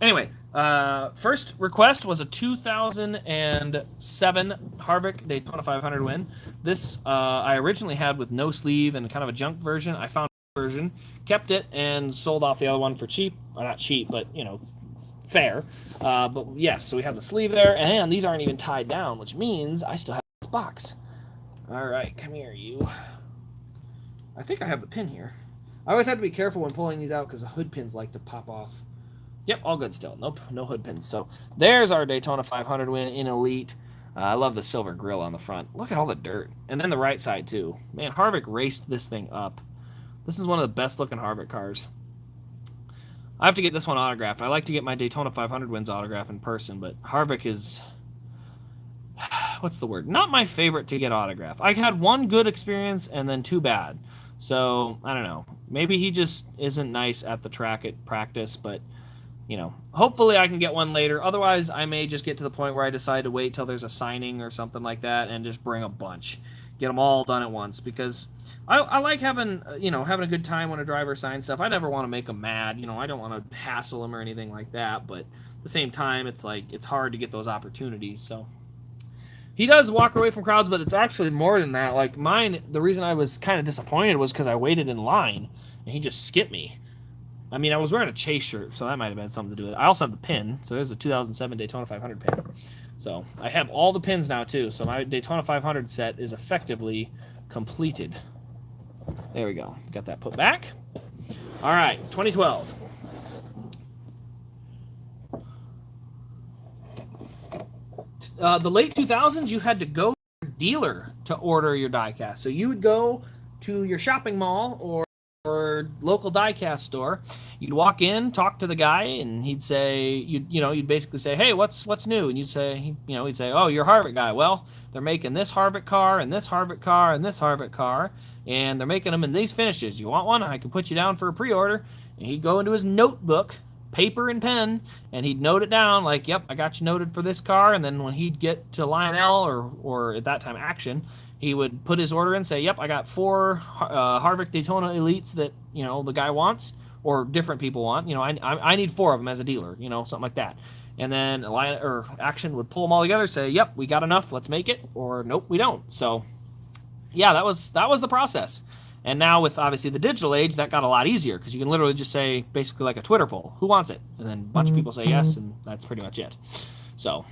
anyway, first request was a 2007 Harvick Daytona 500 win. This I originally had with no sleeve and kind of a junk version. I found version, kept it, and sold off the other one for cheap. Well, not cheap, but fair. But yes, so we have the sleeve there, and these aren't even tied down, which means I still have this box. All right, come here, you. I think I have the pin here. I always have to be careful when pulling these out because the hood pins like to pop off. Yep, all good still. Nope, no hood pins. So there's our Daytona 500 win in Elite. I love the silver grill on the front. Look at all the dirt. And then the right side, too. Man, Harvick raced this thing up. This is one of the best-looking Harvick cars. I have to get this one autographed. I like to get my Daytona 500 wins autographed in person, but Harvick is... what's the word? Not my favorite to get autographed. I had one good experience and then 2 bad. So, I don't know. Maybe he just isn't nice at the track at practice, but hopefully I can get one later. Otherwise, I may just get to the point where I decide to wait till there's a signing or something like that and just bring a bunch. Get them all done at once, because I like having a good time when a driver signs stuff. I never want to make them mad. I don't want to hassle them or anything like that. But at the same time, it's like it's hard to get those opportunities. So he does walk away from crowds, but it's actually more than that. Like mine, the reason I was kind of disappointed was because I waited in line and he just skipped me. I mean, I was wearing a Chase shirt, so that might have been something to do with it. I also have the pin, so there's a 2007 Daytona 500 pin. So I have all the pins now, too. So my Daytona 500 set is effectively completed. There we go. Got that put back. All right, 2012. The late 2000s, you had to go to your dealer to order your diecast. So you would go to your shopping mall or local diecast store. You'd walk in, talk to the guy, and he'd say, you'd basically say, hey, what's new? And you'd say, he'd say, oh, you're a Harvick guy. Well, they're making this Harvick car and this Harvick car and this Harvick car, and they're making them in these finishes. You want one? I can put you down for a pre-order. And he'd go into his notebook, paper and pen, and he'd note it down like, yep, I got you noted for this car. And then when he'd get to Lionel or at that time Action, he would put his order in, say, yep, I got 4 Harvick Daytona Elites that, the guy wants or different people want. I need 4 of them as a dealer, something like that. And then Action would pull them all together, say, yep, we got enough, let's make it, or nope, we don't. So, yeah, that was the process. And now with, obviously, the digital age, that got a lot easier because you can literally just say, basically like a Twitter poll, who wants it? And then a bunch of people say yes, and that's pretty much it. So,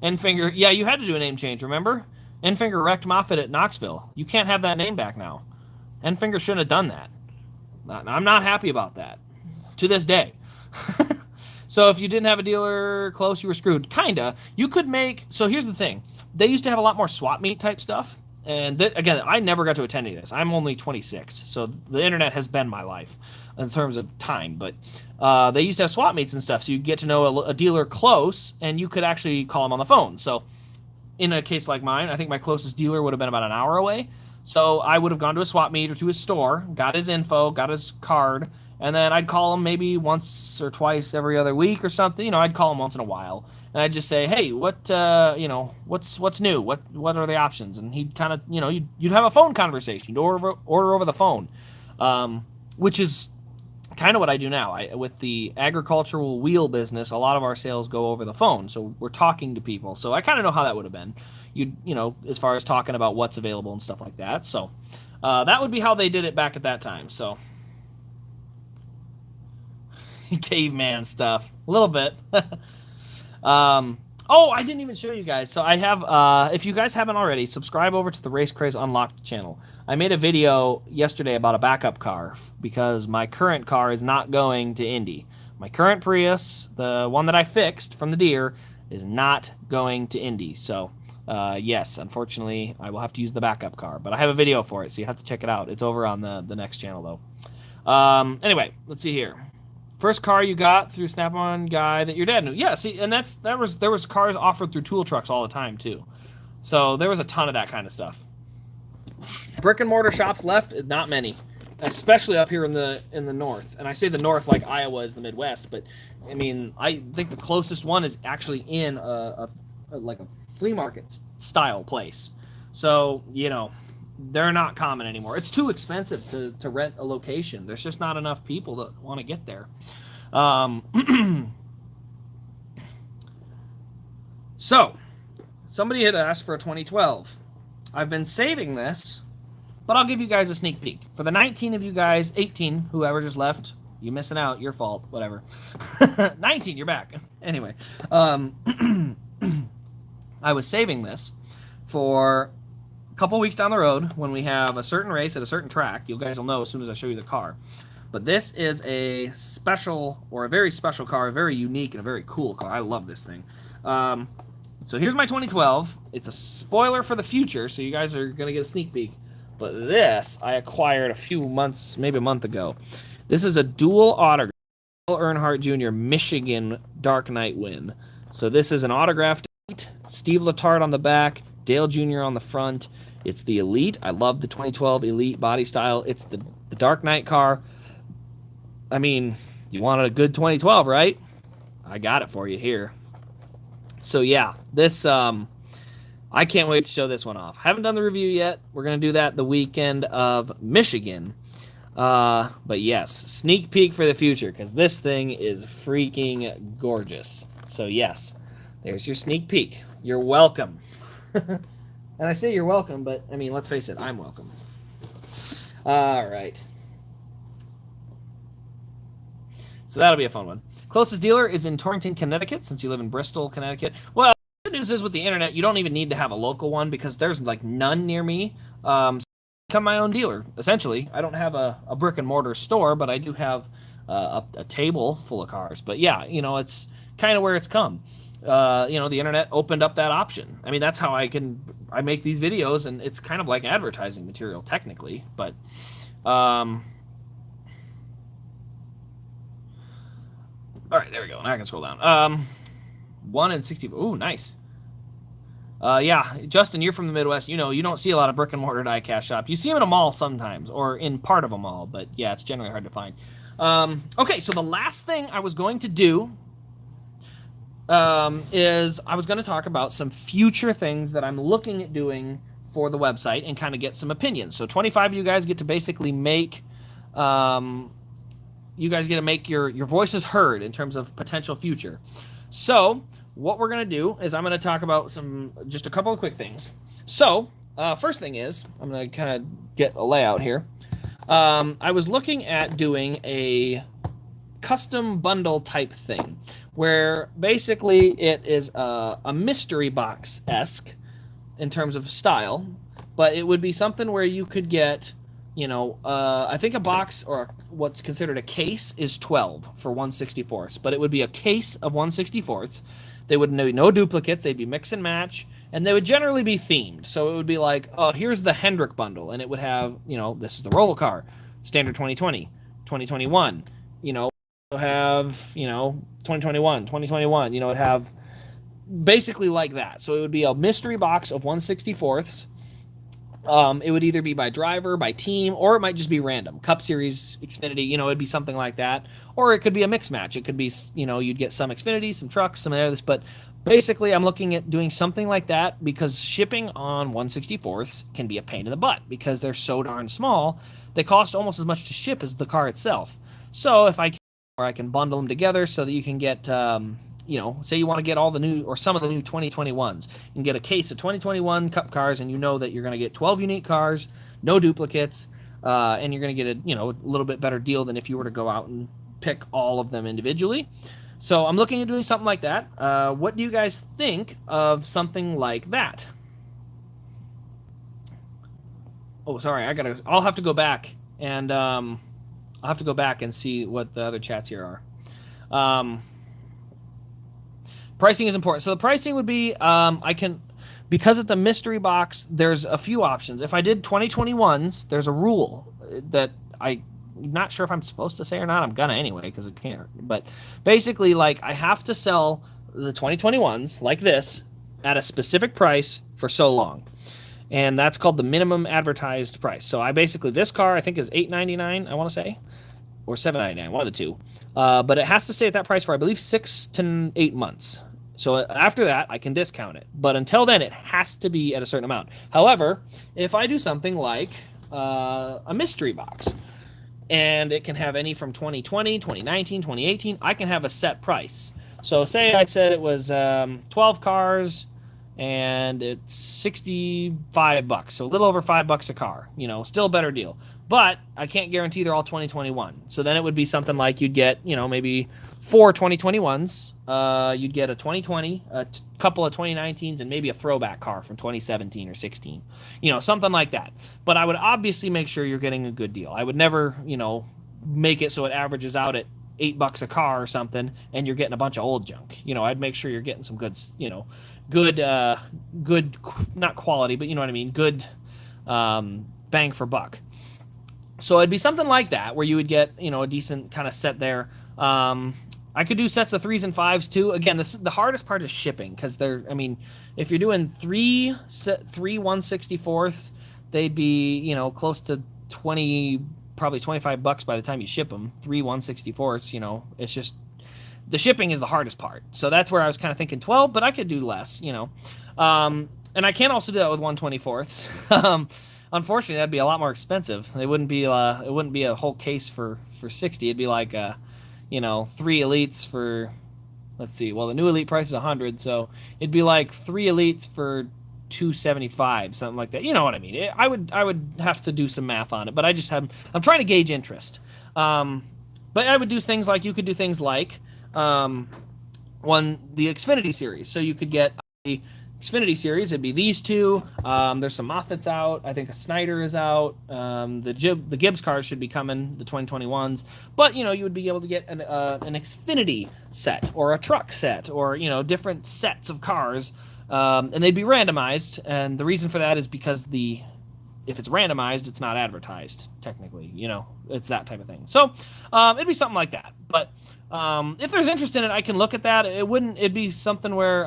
Enfinger, yeah, you had to do a name change, remember? Enfinger wrecked Moffitt at Knoxville. You can't have that name back now. Enfinger shouldn't have done that. I'm not happy about that. To this day. So if you didn't have a dealer close, you were screwed. Kinda. You could make... So here's the thing. They used to have a lot more swap meet type stuff. And again, I never got to attend any of this. I'm only 26, so the internet has been my life in terms of time. But they used to have swap meets and stuff, so you get to know a dealer close, and you could actually call them on the phone. So in a case like mine, I think my closest dealer would have been about an hour away. So I would have gone to a swap meet or to his store, got his info, got his card, and then I'd call him maybe once or twice every other week or something. I'd call him once in a while. And I'd just say, hey, what's new? What are the options? And he'd kind of, you'd have a phone conversation. You'd order over the phone, which is kind of what I do now. With the agricultural wheel business, a lot of our sales go over the phone. So we're talking to people. So I kind of know how that would have been. As far as talking about what's available and stuff like that. So that would be how they did it back at that time. So caveman stuff, a little bit. I didn't even show you guys. So I have, if you guys haven't already, subscribe over to the Race Craze Unlocked channel. I made a video yesterday about a backup car because my current car is not going to Indy. My current Prius, the one that I fixed from the deer, is not going to Indy. So, yes, unfortunately, I will have to use the backup car. But I have a video for it, so you have to check it out. It's over on the next channel, though. Anyway, let's see here. First car you got through Snap-on guy that your dad knew. Yeah, see, and there was cars offered through tool trucks all the time too. So there was a ton of that kind of stuff. Brick and mortar shops left, not many, especially up here in the north. And I say the north like Iowa is the Midwest, but I mean I think the closest one is actually in a flea market style place. So they're not common anymore. It's too expensive to rent a location. There's just not enough people that want to get there. So, somebody had asked for a 2012. I've been saving this, but I'll give you guys a sneak peek. For the 19 of you guys, 18, whoever just left, you missing out, your fault, whatever. 19, you're back. Anyway, I was saving this for a couple weeks down the road when we have a certain race at a certain track. You guys will know as soon as I show you the car. But this is a special, or a very special car, a very unique and a very cool car. I love this thing. So here's my 2012. It's a spoiler for the future, so you guys are going to get a sneak peek. But this I acquired a few months, maybe a month ago. This is a dual autograph. Dale Earnhardt Jr. Michigan Dark Knight win. So this is an autographed Steve Letarte on the back, Dale Jr. on the front. It's the Elite. I love the 2012 Elite body style. It's the Dark Knight car. I mean, you wanted a good 2012, right? I got it for you here. So yeah, this I can't wait to show this one off. Haven't done the review yet. We're gonna do that the weekend of Michigan. But yes, sneak peek for the future, because this thing is freaking gorgeous. So yes, there's your sneak peek. You're welcome. And I say you're welcome, but I mean, let's face it, I'm welcome. All right. So that'll be a fun one. Closest dealer is in Torrington, Connecticut, since you live in Bristol, Connecticut. Well, the good news is with the internet, you don't even need to have a local one because there's like none near me. So I become my own dealer, essentially. I don't have a brick and mortar store, but I do have a table full of cars. But yeah, it's kind of where it's come. The internet opened up that option. I mean, that's how I make these videos, and it's kind of like advertising material technically, but all right, there we go. Now I can scroll down. 1 in 60. Ooh, nice. Yeah, Justin, you're from the Midwest. You don't see a lot of brick and mortar diecast shop. You see them in a mall sometimes, or in part of a mall, but yeah, it's generally hard to find. Okay, so the last thing I was going to do is I was going to talk about some future things that I'm looking at doing for the website and kind of get some opinions. So 25 of you guys get to basically make your voices heard in terms of potential future. So what we're going to do is I'm going to talk about just a couple of quick things. So first thing is I'm going to kind of get a layout here. I was looking at doing a custom bundle type thing where basically it is a mystery box-esque in terms of style, but it would be something where you could get, I think a box or what's considered a case is 12 for 1/64, but it would be a case of 1/64. They would no duplicates. They'd be mix and match, and they would generally be themed. So it would be like, oh, here's the Hendrick bundle, and it would have, this is the roll car, standard 2020, 2021, have 2021, 2021, it'd have basically like that. So it would be a mystery box of 1/64. It would either be by driver, by team, or it might just be random. Cup Series, Xfinity, it'd be something like that. Or it could be a mix match. It could be, you'd get some Xfinity, some trucks, some others. But basically, I'm looking at doing something like that because shipping on 1/64 can be a pain in the butt because they're so darn small. They cost almost as much to ship as the car itself. So if I can bundle them together so that you can get, say you want to get all the new or some of the new 2021s. You can get a case of 2021 Cup cars, and that you're going to get 12 unique cars, no duplicates, and you're going to get a little bit better deal than if you were to go out and pick all of them individually. So I'm looking at doing something like that. What do you guys think of something like that? Oh, sorry, I'll have to go back and see what the other chats here are. Pricing is important. So the pricing would be, because it's a mystery box, there's a few options. If I did 2021s, there's a rule that I'm not sure if I'm supposed to say or not. I'm gonna anyway because I can't. But basically, I have to sell the 2021s like this at a specific price for so long. And that's called the minimum advertised price. So this car I think is $8.99, I want to say, or $7.99, one of the two. But it has to stay at that price for, I believe, 6 to 8 months. So after that, I can discount it. But until then, it has to be at a certain amount. However, if I do something like a mystery box, and it can have any from 2020, 2019, 2018, I can have a set price. So say I said it was 12 cars, and it's $65, so a little over $5 a car. Still a better deal. But I can't guarantee they're all 2021. So then it would be something like you'd get, maybe 4 2021s. You'd get a 2020, a couple of 2019s, and maybe a throwback car from 2017 or 16. Something like that. But I would obviously make sure you're getting a good deal. I would never, make it so it averages out at $8 a car or something, and you're getting a bunch of old junk. I'd make sure you're getting some good, good, not quality, but you know what I mean, good bang for buck. So it'd be something like that where you would get, a decent kind of set there. I could do sets of 3s and 5s too. Again, the hardest part is shipping because if you're doing three 1/64, they'd be, close to 20 probably $25 by the time you ship them. 3 1/64ths, you know, it's just the shipping is the hardest part. So that's where I was kind of thinking 12, but I could do less, you know. And I can also do that with 1/24ths. Unfortunately, that'd be a lot more expensive. It wouldn't be a whole case for 60. It'd be like you know, 3 elites for, let's see. Well, the new elite price is 100, so it'd be like 3 elites for 275, something like that. You know what I mean? I would have to do some math on it, but I'm trying to gauge interest. But I would do things like, you could do things like the Xfinity series. So you could get the Xfinity series. It'd be these two. There's some Moffats out. I think a Snyder is out. The Gibbs cars should be coming, the 2021s. But you know, you would be able to get an Xfinity set or a truck set, or you know, different sets of cars, and they'd be randomized. And the reason for that is because if it's randomized, it's not advertised technically. You know, it's that type of thing. So it'd be something like that. But if there's interest in it, I can look at that. It'd be something where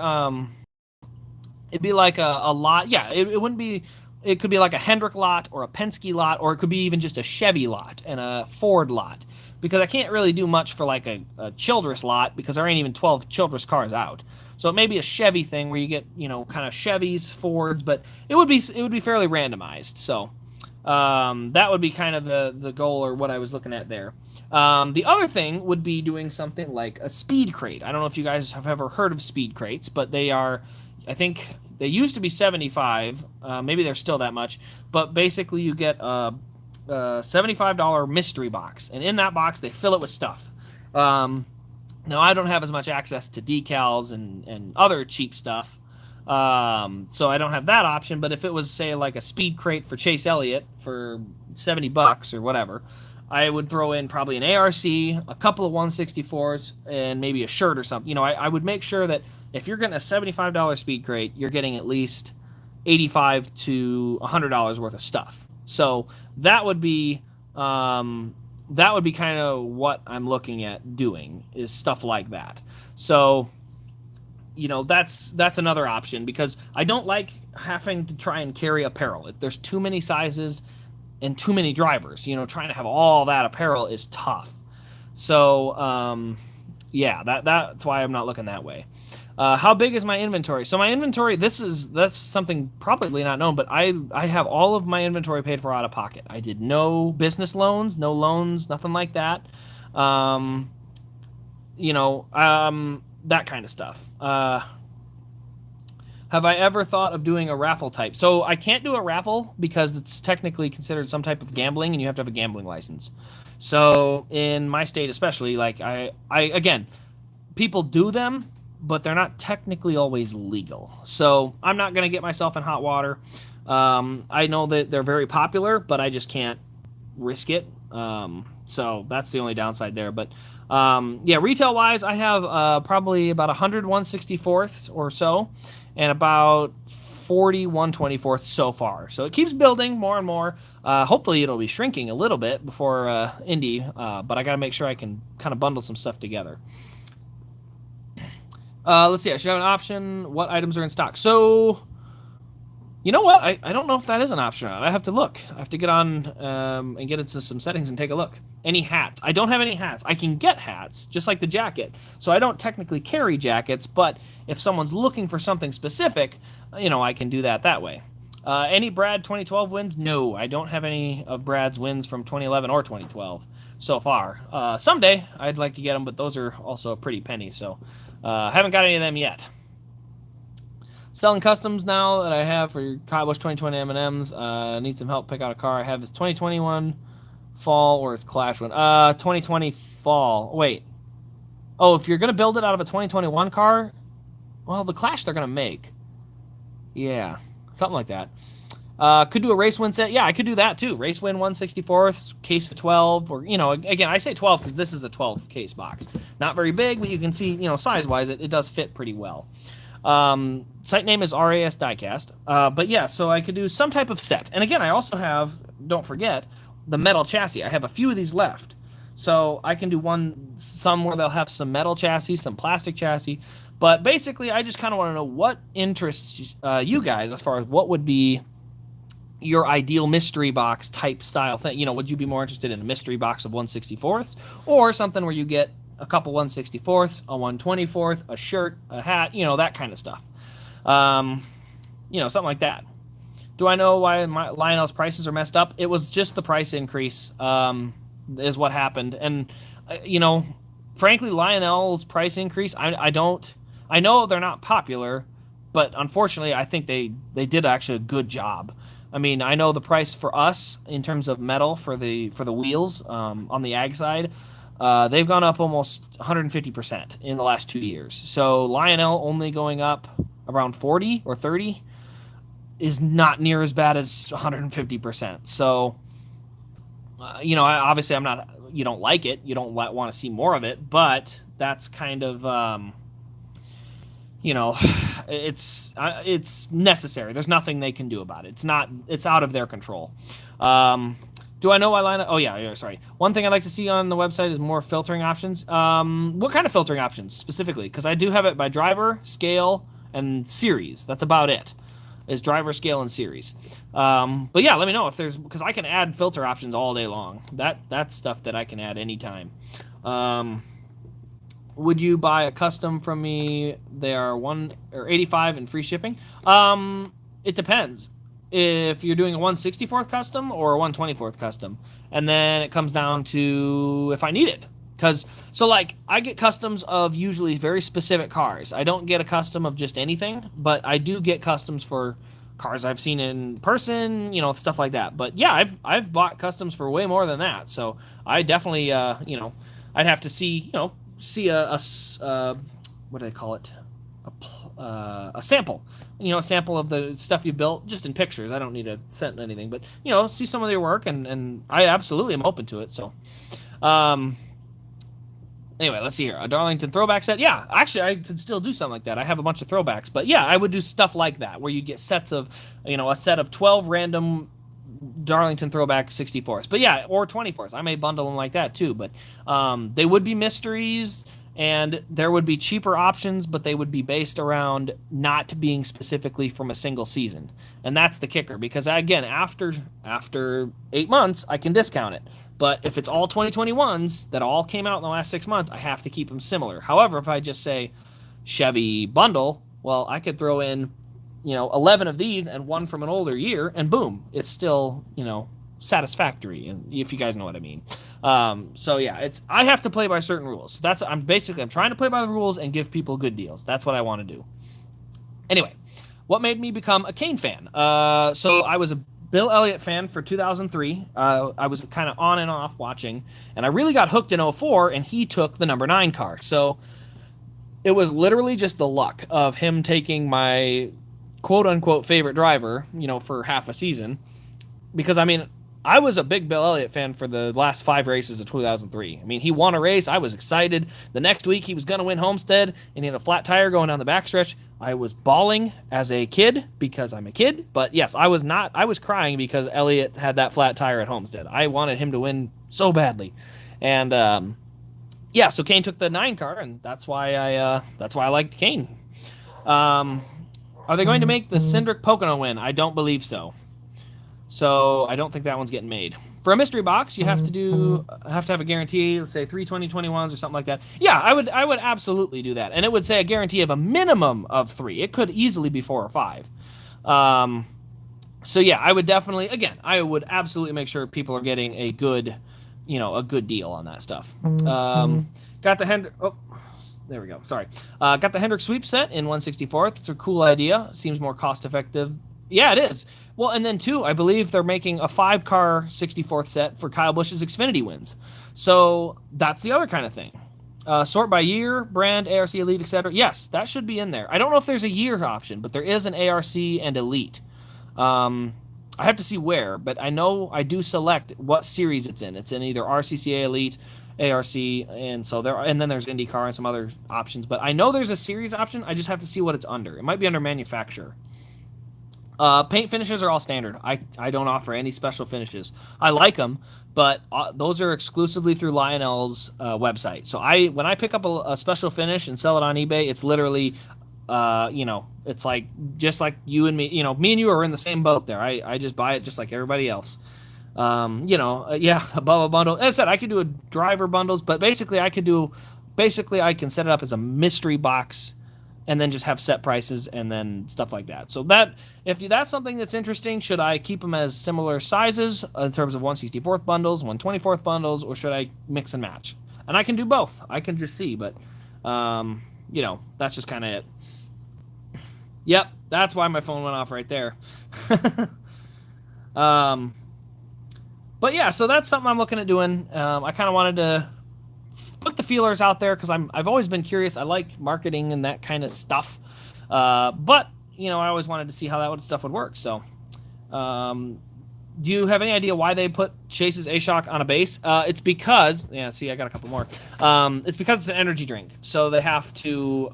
it'd be like a lot. Yeah, it wouldn't be. It could be like a Hendrick lot or a Penske lot, or it could be even just a Chevy lot and a Ford lot. Because I can't really do much for like a Childress lot, because there ain't even 12 Childress cars out. So it may be a Chevy thing where you get, you know, kind of Chevys, Fords, but it would be fairly randomized. So that would be kind of the goal, or what I was looking at there. The other thing would be doing something like a speed crate. I don't know if you guys have ever heard of speed crates, but they are, I think they used to be 75. Maybe they're still that much. But basically you get a $75 mystery box. And in that box, they fill it with stuff. Now, I don't have as much access to decals and other cheap stuff. So I don't have that option. But if it was, say, like a speed crate for Chase Elliott for $70 or whatever, I would throw in probably an ARC, a couple of 164s, and maybe a shirt or something. You know, I would make sure that if you're getting a $75 speed crate, you're getting at least $85 to $100 worth of stuff. So that would be kind of what I'm looking at doing, is stuff like that. So, you know, that's another option, because I don't like having to try and carry apparel. There's too many sizes and too many drivers. You know, trying to have all that apparel is tough. So, yeah, that's why I'm not looking that way. How big is my inventory? So my inventory, that's something probably not known, but I have all of my inventory paid for out of pocket. I did no business loans, no loans, nothing like that. You know, that kind of stuff. Have I ever thought of doing a raffle type? So I can't do a raffle because it's technically considered some type of gambling, and you have to have a gambling license. So in my state especially, like I again, people do them, but they're not technically always legal. So I'm not going to get myself in hot water. I know that they're very popular, but I just can't risk it. So that's the only downside there. But yeah, retail-wise, I have probably about 100 1/64ths or so, and about 40 1/24ths so far. So it keeps building more and more. Hopefully it'll be shrinking a little bit before Indy, but I got to make sure I can kind of bundle some stuff together. Let's see. I should have an option. What items are in stock? So, you know what? I don't know if that is an option. I have to look. I have to get on and get into some settings and take a look. Any hats? I don't have any hats. I can get hats, just like the jacket. So I don't technically carry jackets, but if someone's looking for something specific, you know, I can do that way. Any Brad 2012 wins? No, I don't have any of Brad's wins from 2011 or 2012 so far. Someday I'd like to get them, but those are also a pretty penny, so I haven't got any of them yet. Selling customs now that I have for Kyle Busch 2020 M&Ms. Need some help pick out a car. I have his 2021 fall or his Clash one. 2020 fall. Wait. Oh, if you're going to build it out of a 2021 car, well, the Clash they're going to make. Yeah, something like that. Could do a race win set. Yeah, I could do that too. Race win 1/64th, case of 12, or, you know, again, I say 12 because this is a 12 case box. Not very big, but you can see, you know, size-wise, it does fit pretty well. Site name is RAS Diecast. But yeah, so I could do some type of set. And again, I also have, don't forget, the metal chassis. I have a few of these left. So I can do some where they'll have some metal chassis, some plastic chassis. But basically, I just kind of want to know what interests you guys as far as what would be your ideal mystery box type style thing. Would you be more interested in a mystery box of 1/64ths or something where you get a couple 1/64ths, a 1/24th, a shirt, a hat, that kind of stuff. Something like that. Do I know why Lionel's prices are messed up? It was just the price increase is what happened. And, frankly, Lionel's price increase, I know they're not popular, but unfortunately, I think they did actually a good job. I mean, I know the price for us in terms of metal for the wheels on the ag side, they've gone up almost 150% in the last 2 years. So Lionel only going up around 40 or 30 is not near as bad as 150%. So, obviously I'm not, you don't like it. You don't want to see more of it, but that's kind of, it's necessary. There's nothing they can do about it. It's out of their control. Do I know why Lionel? Oh yeah, sorry. One thing I'd like to see on the website is more filtering options. What kind of filtering options specifically? Because I do have it by driver, scale, and series. That's about it. Is driver, scale, and series. But yeah, let me know if there's, because I can add filter options all day long. That's stuff that I can add anytime. Would you buy a custom from me? They are $185 and free shipping. It depends if you're doing a 1/64th custom or a 1/24th custom, and then it comes down to if I need it. I get customs of usually very specific cars. I don't get a custom of just anything, but I do get customs for cars I've seen in person, stuff like that. But yeah, I've bought customs for way more than that. So I definitely, I'd have to see, see a what do they call it? A sample, a sample of the stuff you built just in pictures. I don't need to send anything, but see some of your work, and I absolutely am open to it. So, anyway, let's see here. A Darlington throwback set. Yeah, actually, I could still do something like that. I have a bunch of throwbacks, but yeah, I would do stuff like that where you get sets of, a set of 12 random Darlington throwback 64s. But yeah, or 24s. I may bundle them like that too, but they would be mysteries, and there would be cheaper options, but they would be based around not being specifically from a single season. And that's the kicker, because again, after 8 months, I can discount it. But if it's all 2021s that all came out in the last 6 months, I have to keep them similar. However, if I just say Chevy bundle, well, I could throw in, 11 of these and one from an older year, and boom, it's still, satisfactory, and if you guys know what I mean. So yeah, I have to play by certain rules. So I'm trying to play by the rules and give people good deals. That's what I want to do. Anyway, what made me become a Kane fan? So I was a Bill Elliott fan for 2003. I was kind of on and off watching, and I really got hooked in 2004, and he took the number 9 car. So it was literally just the luck of him taking my quote-unquote favorite driver, for half a season. Because, I was a big Bill Elliott fan for the last 5 races of 2003. He won a race. I was excited. The next week, he was going to win Homestead, and he had a flat tire going down the backstretch. I was bawling as a kid because I'm a kid. But yes, I was crying because Elliott had that flat tire at Homestead. I wanted him to win so badly. And, so Kane took the 9 car, and that's why I liked Kane. Are they going to make the Cindric Pocono win? I don't believe so. So I don't think that one's getting made. For a mystery box, you have to have a guarantee, let's say 3 2021s or something like that. Yeah, I would absolutely do that. And it would say a guarantee of a minimum of 3. It could easily be 4 or 5. So yeah, I would absolutely make sure people are getting a good deal on that stuff. Got the Hendrick. Oh, there we go. Sorry. Got the Hendrick sweep set in 1/64th. It's a cool idea. Seems more cost effective. Yeah, it is. Well, and then too, I believe they're making a 5-car 64th set for Kyle Busch's Xfinity wins. So that's the other kind of thing. Sort by year, brand, ARC, Elite, etc. Yes, that should be in there. I don't know if there's a year option, but there is an ARC and Elite. I have to see where, but I know I do select what series it's in. It's in either RCCA Elite, ARC, and so and then there's IndyCar and some other options. But I know there's a series option. I just have to see what it's under. It might be under manufacturer. Paint finishes are all standard. I don't offer any special finishes. I like them, but those are exclusively through Lionel's website. So when I pick up a special finish and sell it on eBay, it's literally It's like just like you and me. Me and you are in the same boat there. I just buy it just like everybody else. Above a bundle. As I said, I could do a driver bundles, but basically I can set it up as a mystery box and then just have set prices and then stuff like that. So if that's something that's interesting, should I keep them as similar sizes in terms of 1/64th bundles, 1/24th bundles, or should I mix and match? And I can do both. I can just see, but that's just kind of it. Yep, that's why my phone went off right there. But yeah, so that's something I'm looking at doing. I kind of wanted to put the feelers out there because I've always been curious. I like marketing and that kind of stuff, but I always wanted to see how that stuff would work. So, do you have any idea why they put Chase's A-Shock on a base? It's because I got a couple more. It's because it's an energy drink, so they have to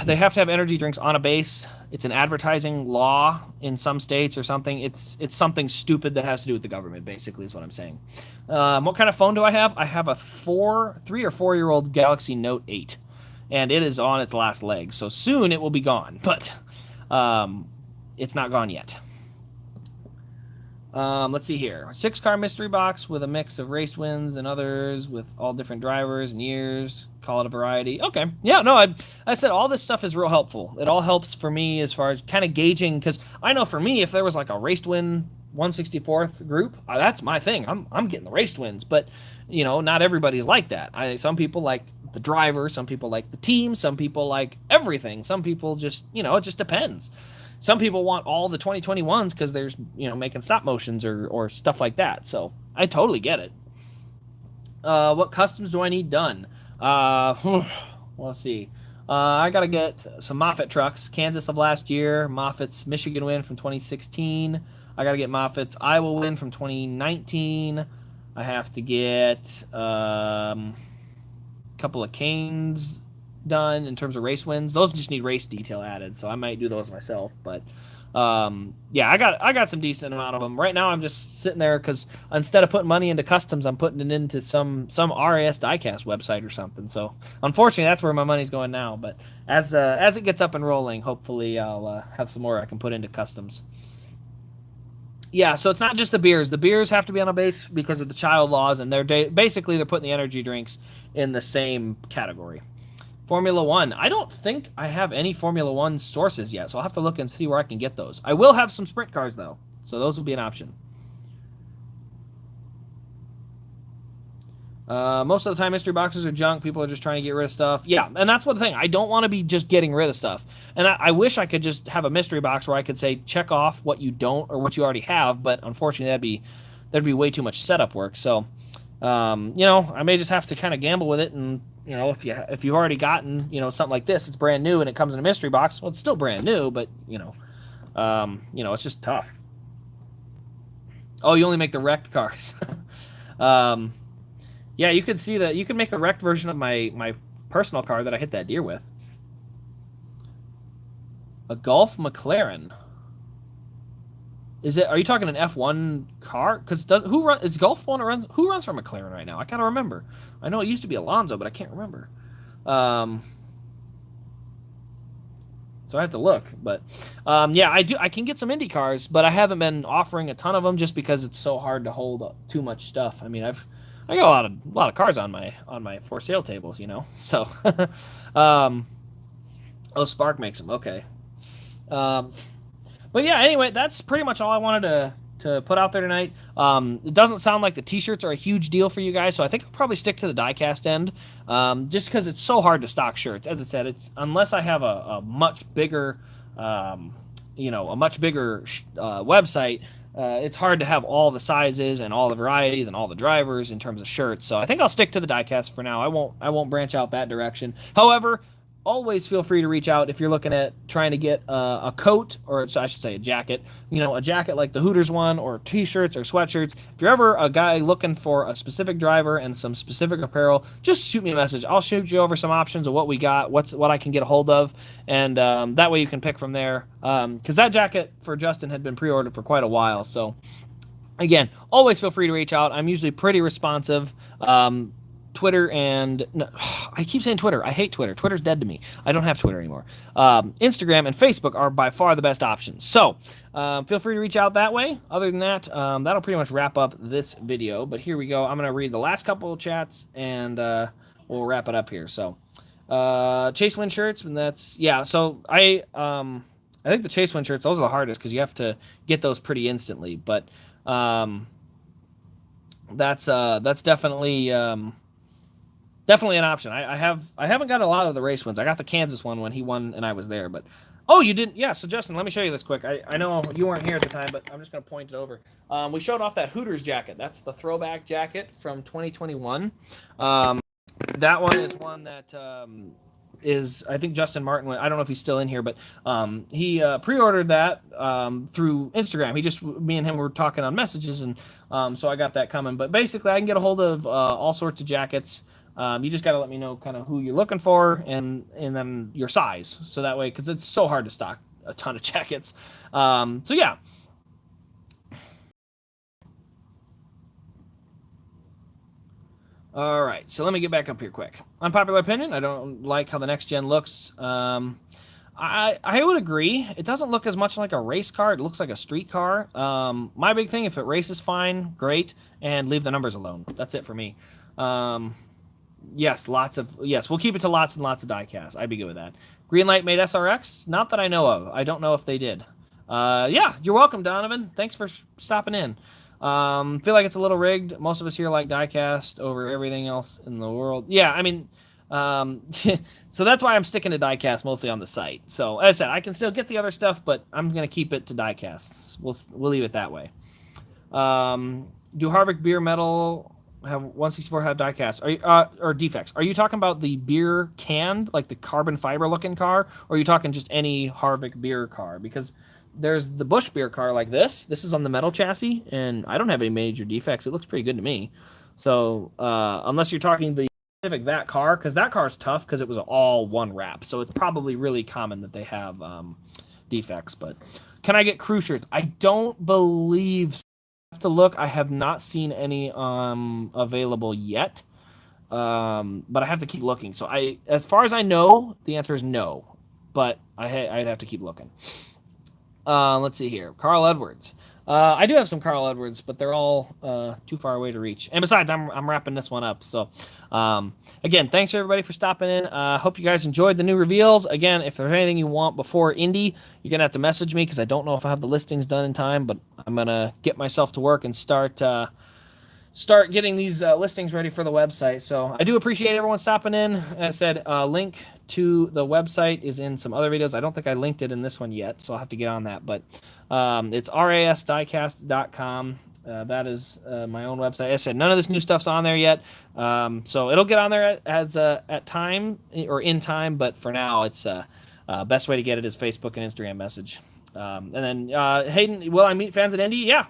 have energy drinks on a base. It's an advertising law in some states or something. It's something stupid that has to do with the government, basically, is what I'm saying. What kind of phone do I have? I have a 3 or 4-year-old Galaxy Note 8, and it is on its last leg. So soon it will be gone, but it's not gone yet. Let's see here. 6-car mystery box with a mix of race wins and others with all different drivers and years. Call it a variety. Okay. Yeah, no, I said all this stuff is real helpful. It all helps for me as far as kind of gauging, because I know for me, if there was like a race win 1/64th group, that's my thing. I'm getting the race wins, but not everybody's like that. Some people like the driver, some people like the team, some people like everything. Some people just, it just depends. Some people want all the 2021s because there's, making stop motions or stuff like that. So I totally get it. What customs do I need done? Let's see. I got to get some Moffitt trucks. Kansas of last year. Moffitt's Michigan win from 2016. I got to get Moffitt's Iowa win from 2019. I have to get a couple of Canes done in terms of race wins. Those just need race detail added, so I might do those myself. But I got some decent amount of them right now. I'm just sitting there because instead of putting money into customs, I'm putting it into some RAS Diecast website or something. So unfortunately, that's where my money's going now. But as it gets up and rolling, hopefully I'll have some more I can put into customs. Yeah, so it's not just the beers. The beers have to be on a base because of the child laws, and they're putting the energy drinks in the same category. Formula One. I don't think I have any Formula One sources yet, so I'll have to look and see where I can get those. I will have some sprint cars, though, so those will be an option. Most of the time, mystery boxes are junk. People are just trying to get rid of stuff. Yeah, and that's one thing. I don't want to be just getting rid of stuff. And I wish I could just have a mystery box where I could say, check off what you don't or what you already have, but unfortunately, that'd be way too much setup work. So, I may just have to kind of gamble with it and if you've already gotten, something like this, it's brand new and it comes in a mystery box. Well, it's still brand new, but it's just tough. Oh, you only make the wrecked cars. Yeah, you could see that. You can make a wrecked version of my personal car that I hit that deer with. A Golf McLaren. Are you talking an F1 car? Because is Golf one who runs for McLaren right now? I can't remember. I know it used to be Alonso, but I can't remember. So I have to look. But I can get some Indy cars, but I haven't been offering a ton of them just because it's so hard to hold too much stuff. I mean, I got a lot of cars on my for sale tables, So, Spark makes them. Okay. But yeah, anyway, that's pretty much all I wanted to put out there tonight. It doesn't sound like the t-shirts are a huge deal for you guys, so I think I'll probably stick to the diecast end, just because it's so hard to stock shirts. As I said, it's unless I have a much bigger, website. It's hard to have all the sizes and all the varieties and all the drivers in terms of shirts. So I think I'll stick to the diecast for now. I won't branch out that direction. However, always feel free to reach out if you're looking at trying to get a coat, or I should say a jacket, a jacket like the Hooters one, or t-shirts or sweatshirts. If you're ever a guy looking for a specific driver and some specific apparel, just shoot me a message. I'll shoot you over some options of what we got, what I can get a hold of, and that way you can pick from there. Because that jacket for Justin had been pre-ordered for quite a while. So again, always feel free to reach out. I'm usually pretty responsive. Twitter and I keep saying Twitter. I hate Twitter. Twitter's dead to me. I don't have Twitter anymore. Instagram and Facebook are by far the best options. So feel free to reach out that way. Other than that, that'll pretty much wrap up this video. But here we go. I'm going to read the last couple of chats, and we'll wrap it up here. So Chase Win shirts, and that's, yeah. So I think the Chase Win shirts, those are the hardest because you have to get those pretty instantly. But that's definitely definitely an option. I haven't got a lot of the race wins. I got the Kansas one when he won and I was there. But oh, you didn't? Yeah. So Justin, let me show you this quick. I know you weren't here at the time, but I'm just gonna point it over. We showed off that Hooters jacket. That's the throwback jacket from 2021. That one is one that is, I think Justin Martin, I don't know if he's still in here, but he pre-ordered that through Instagram. Me and him were talking on messages, and so I got that coming. But basically, I can get a hold of all sorts of jackets. You just got to let me know kind of who you're looking for and then your size. So that way, because it's so hard to stock a ton of jackets. So yeah. All right, so let me get back up here quick. Unpopular opinion, I don't like how the next gen looks. I would agree. It doesn't look as much like a race car. It looks like a street car. My big thing, if it races fine, great, and leave the numbers alone. That's it for me. Yes, we'll keep it to lots and lots of diecast. I'd be good with that. Greenlight made SRX? Not that I know of. I don't know if they did. Yeah, you're welcome, Donovan. Thanks for stopping in. Feel like it's a little rigged. Most of us here like diecast over everything else in the world. Yeah, I mean, so that's why I'm sticking to diecast mostly on the site. So as I said, I can still get the other stuff, but I'm gonna keep it to diecasts. We'll leave it that way. Do Harvick beer metal have 164 have diecast? Are you, or defects? Are you talking about the beer canned, like the carbon fiber looking car, or are you talking just any Harvick beer car? Because there's the Busch beer car like this. This is on the metal chassis, and I don't have any major defects. It looks pretty good to me. So unless you're talking the specific that car, because that car is tough because it was all one wrap. So it's probably really common that they have defects. But can I get crew shirts? I don't believe so. I have to look. I have not seen any available yet. But I have to keep looking. So as far as I know, the answer is no. But I'd have to keep looking. Let's see here. Carl Edwards. I do have some Carl Edwards, but they're all too far away to reach. And besides, I'm wrapping this one up. So, again, thanks everybody for stopping in. Hope you guys enjoyed the new reveals. Again, if there's anything you want before Indy, you're gonna have to message me because I don't know if I have the listings done in time. But I'm gonna get myself to work and start getting these listings ready for the website. So I do appreciate everyone stopping in. As I said, link to the website is in some other videos. I don't think I linked it in this one yet, so I'll have to get on that. But it's rasdiecast.com. That is my own website. As I said, none of this new stuff's on there yet. So it'll get on there at time or in time. But for now, it's best way to get it is Facebook and Instagram message. And then Hayden, will I meet fans at Indy? Yeah.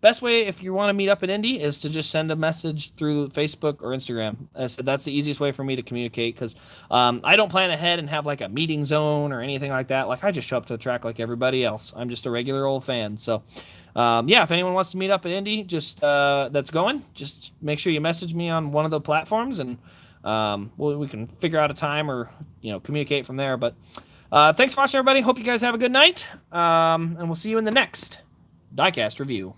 Best way if you want to meet up at Indy is to just send a message through Facebook or Instagram. That's the easiest way for me to communicate because I don't plan ahead and have like a meeting zone or anything like that. Like I just show up to the track like everybody else. I'm just a regular old fan. So yeah, if anyone wants to meet up at Indy, just that's going, just make sure you message me on one of the platforms and we can figure out a time or communicate from there. But thanks for watching, everybody. Hope you guys have a good night. And we'll see you in the next Diecast review.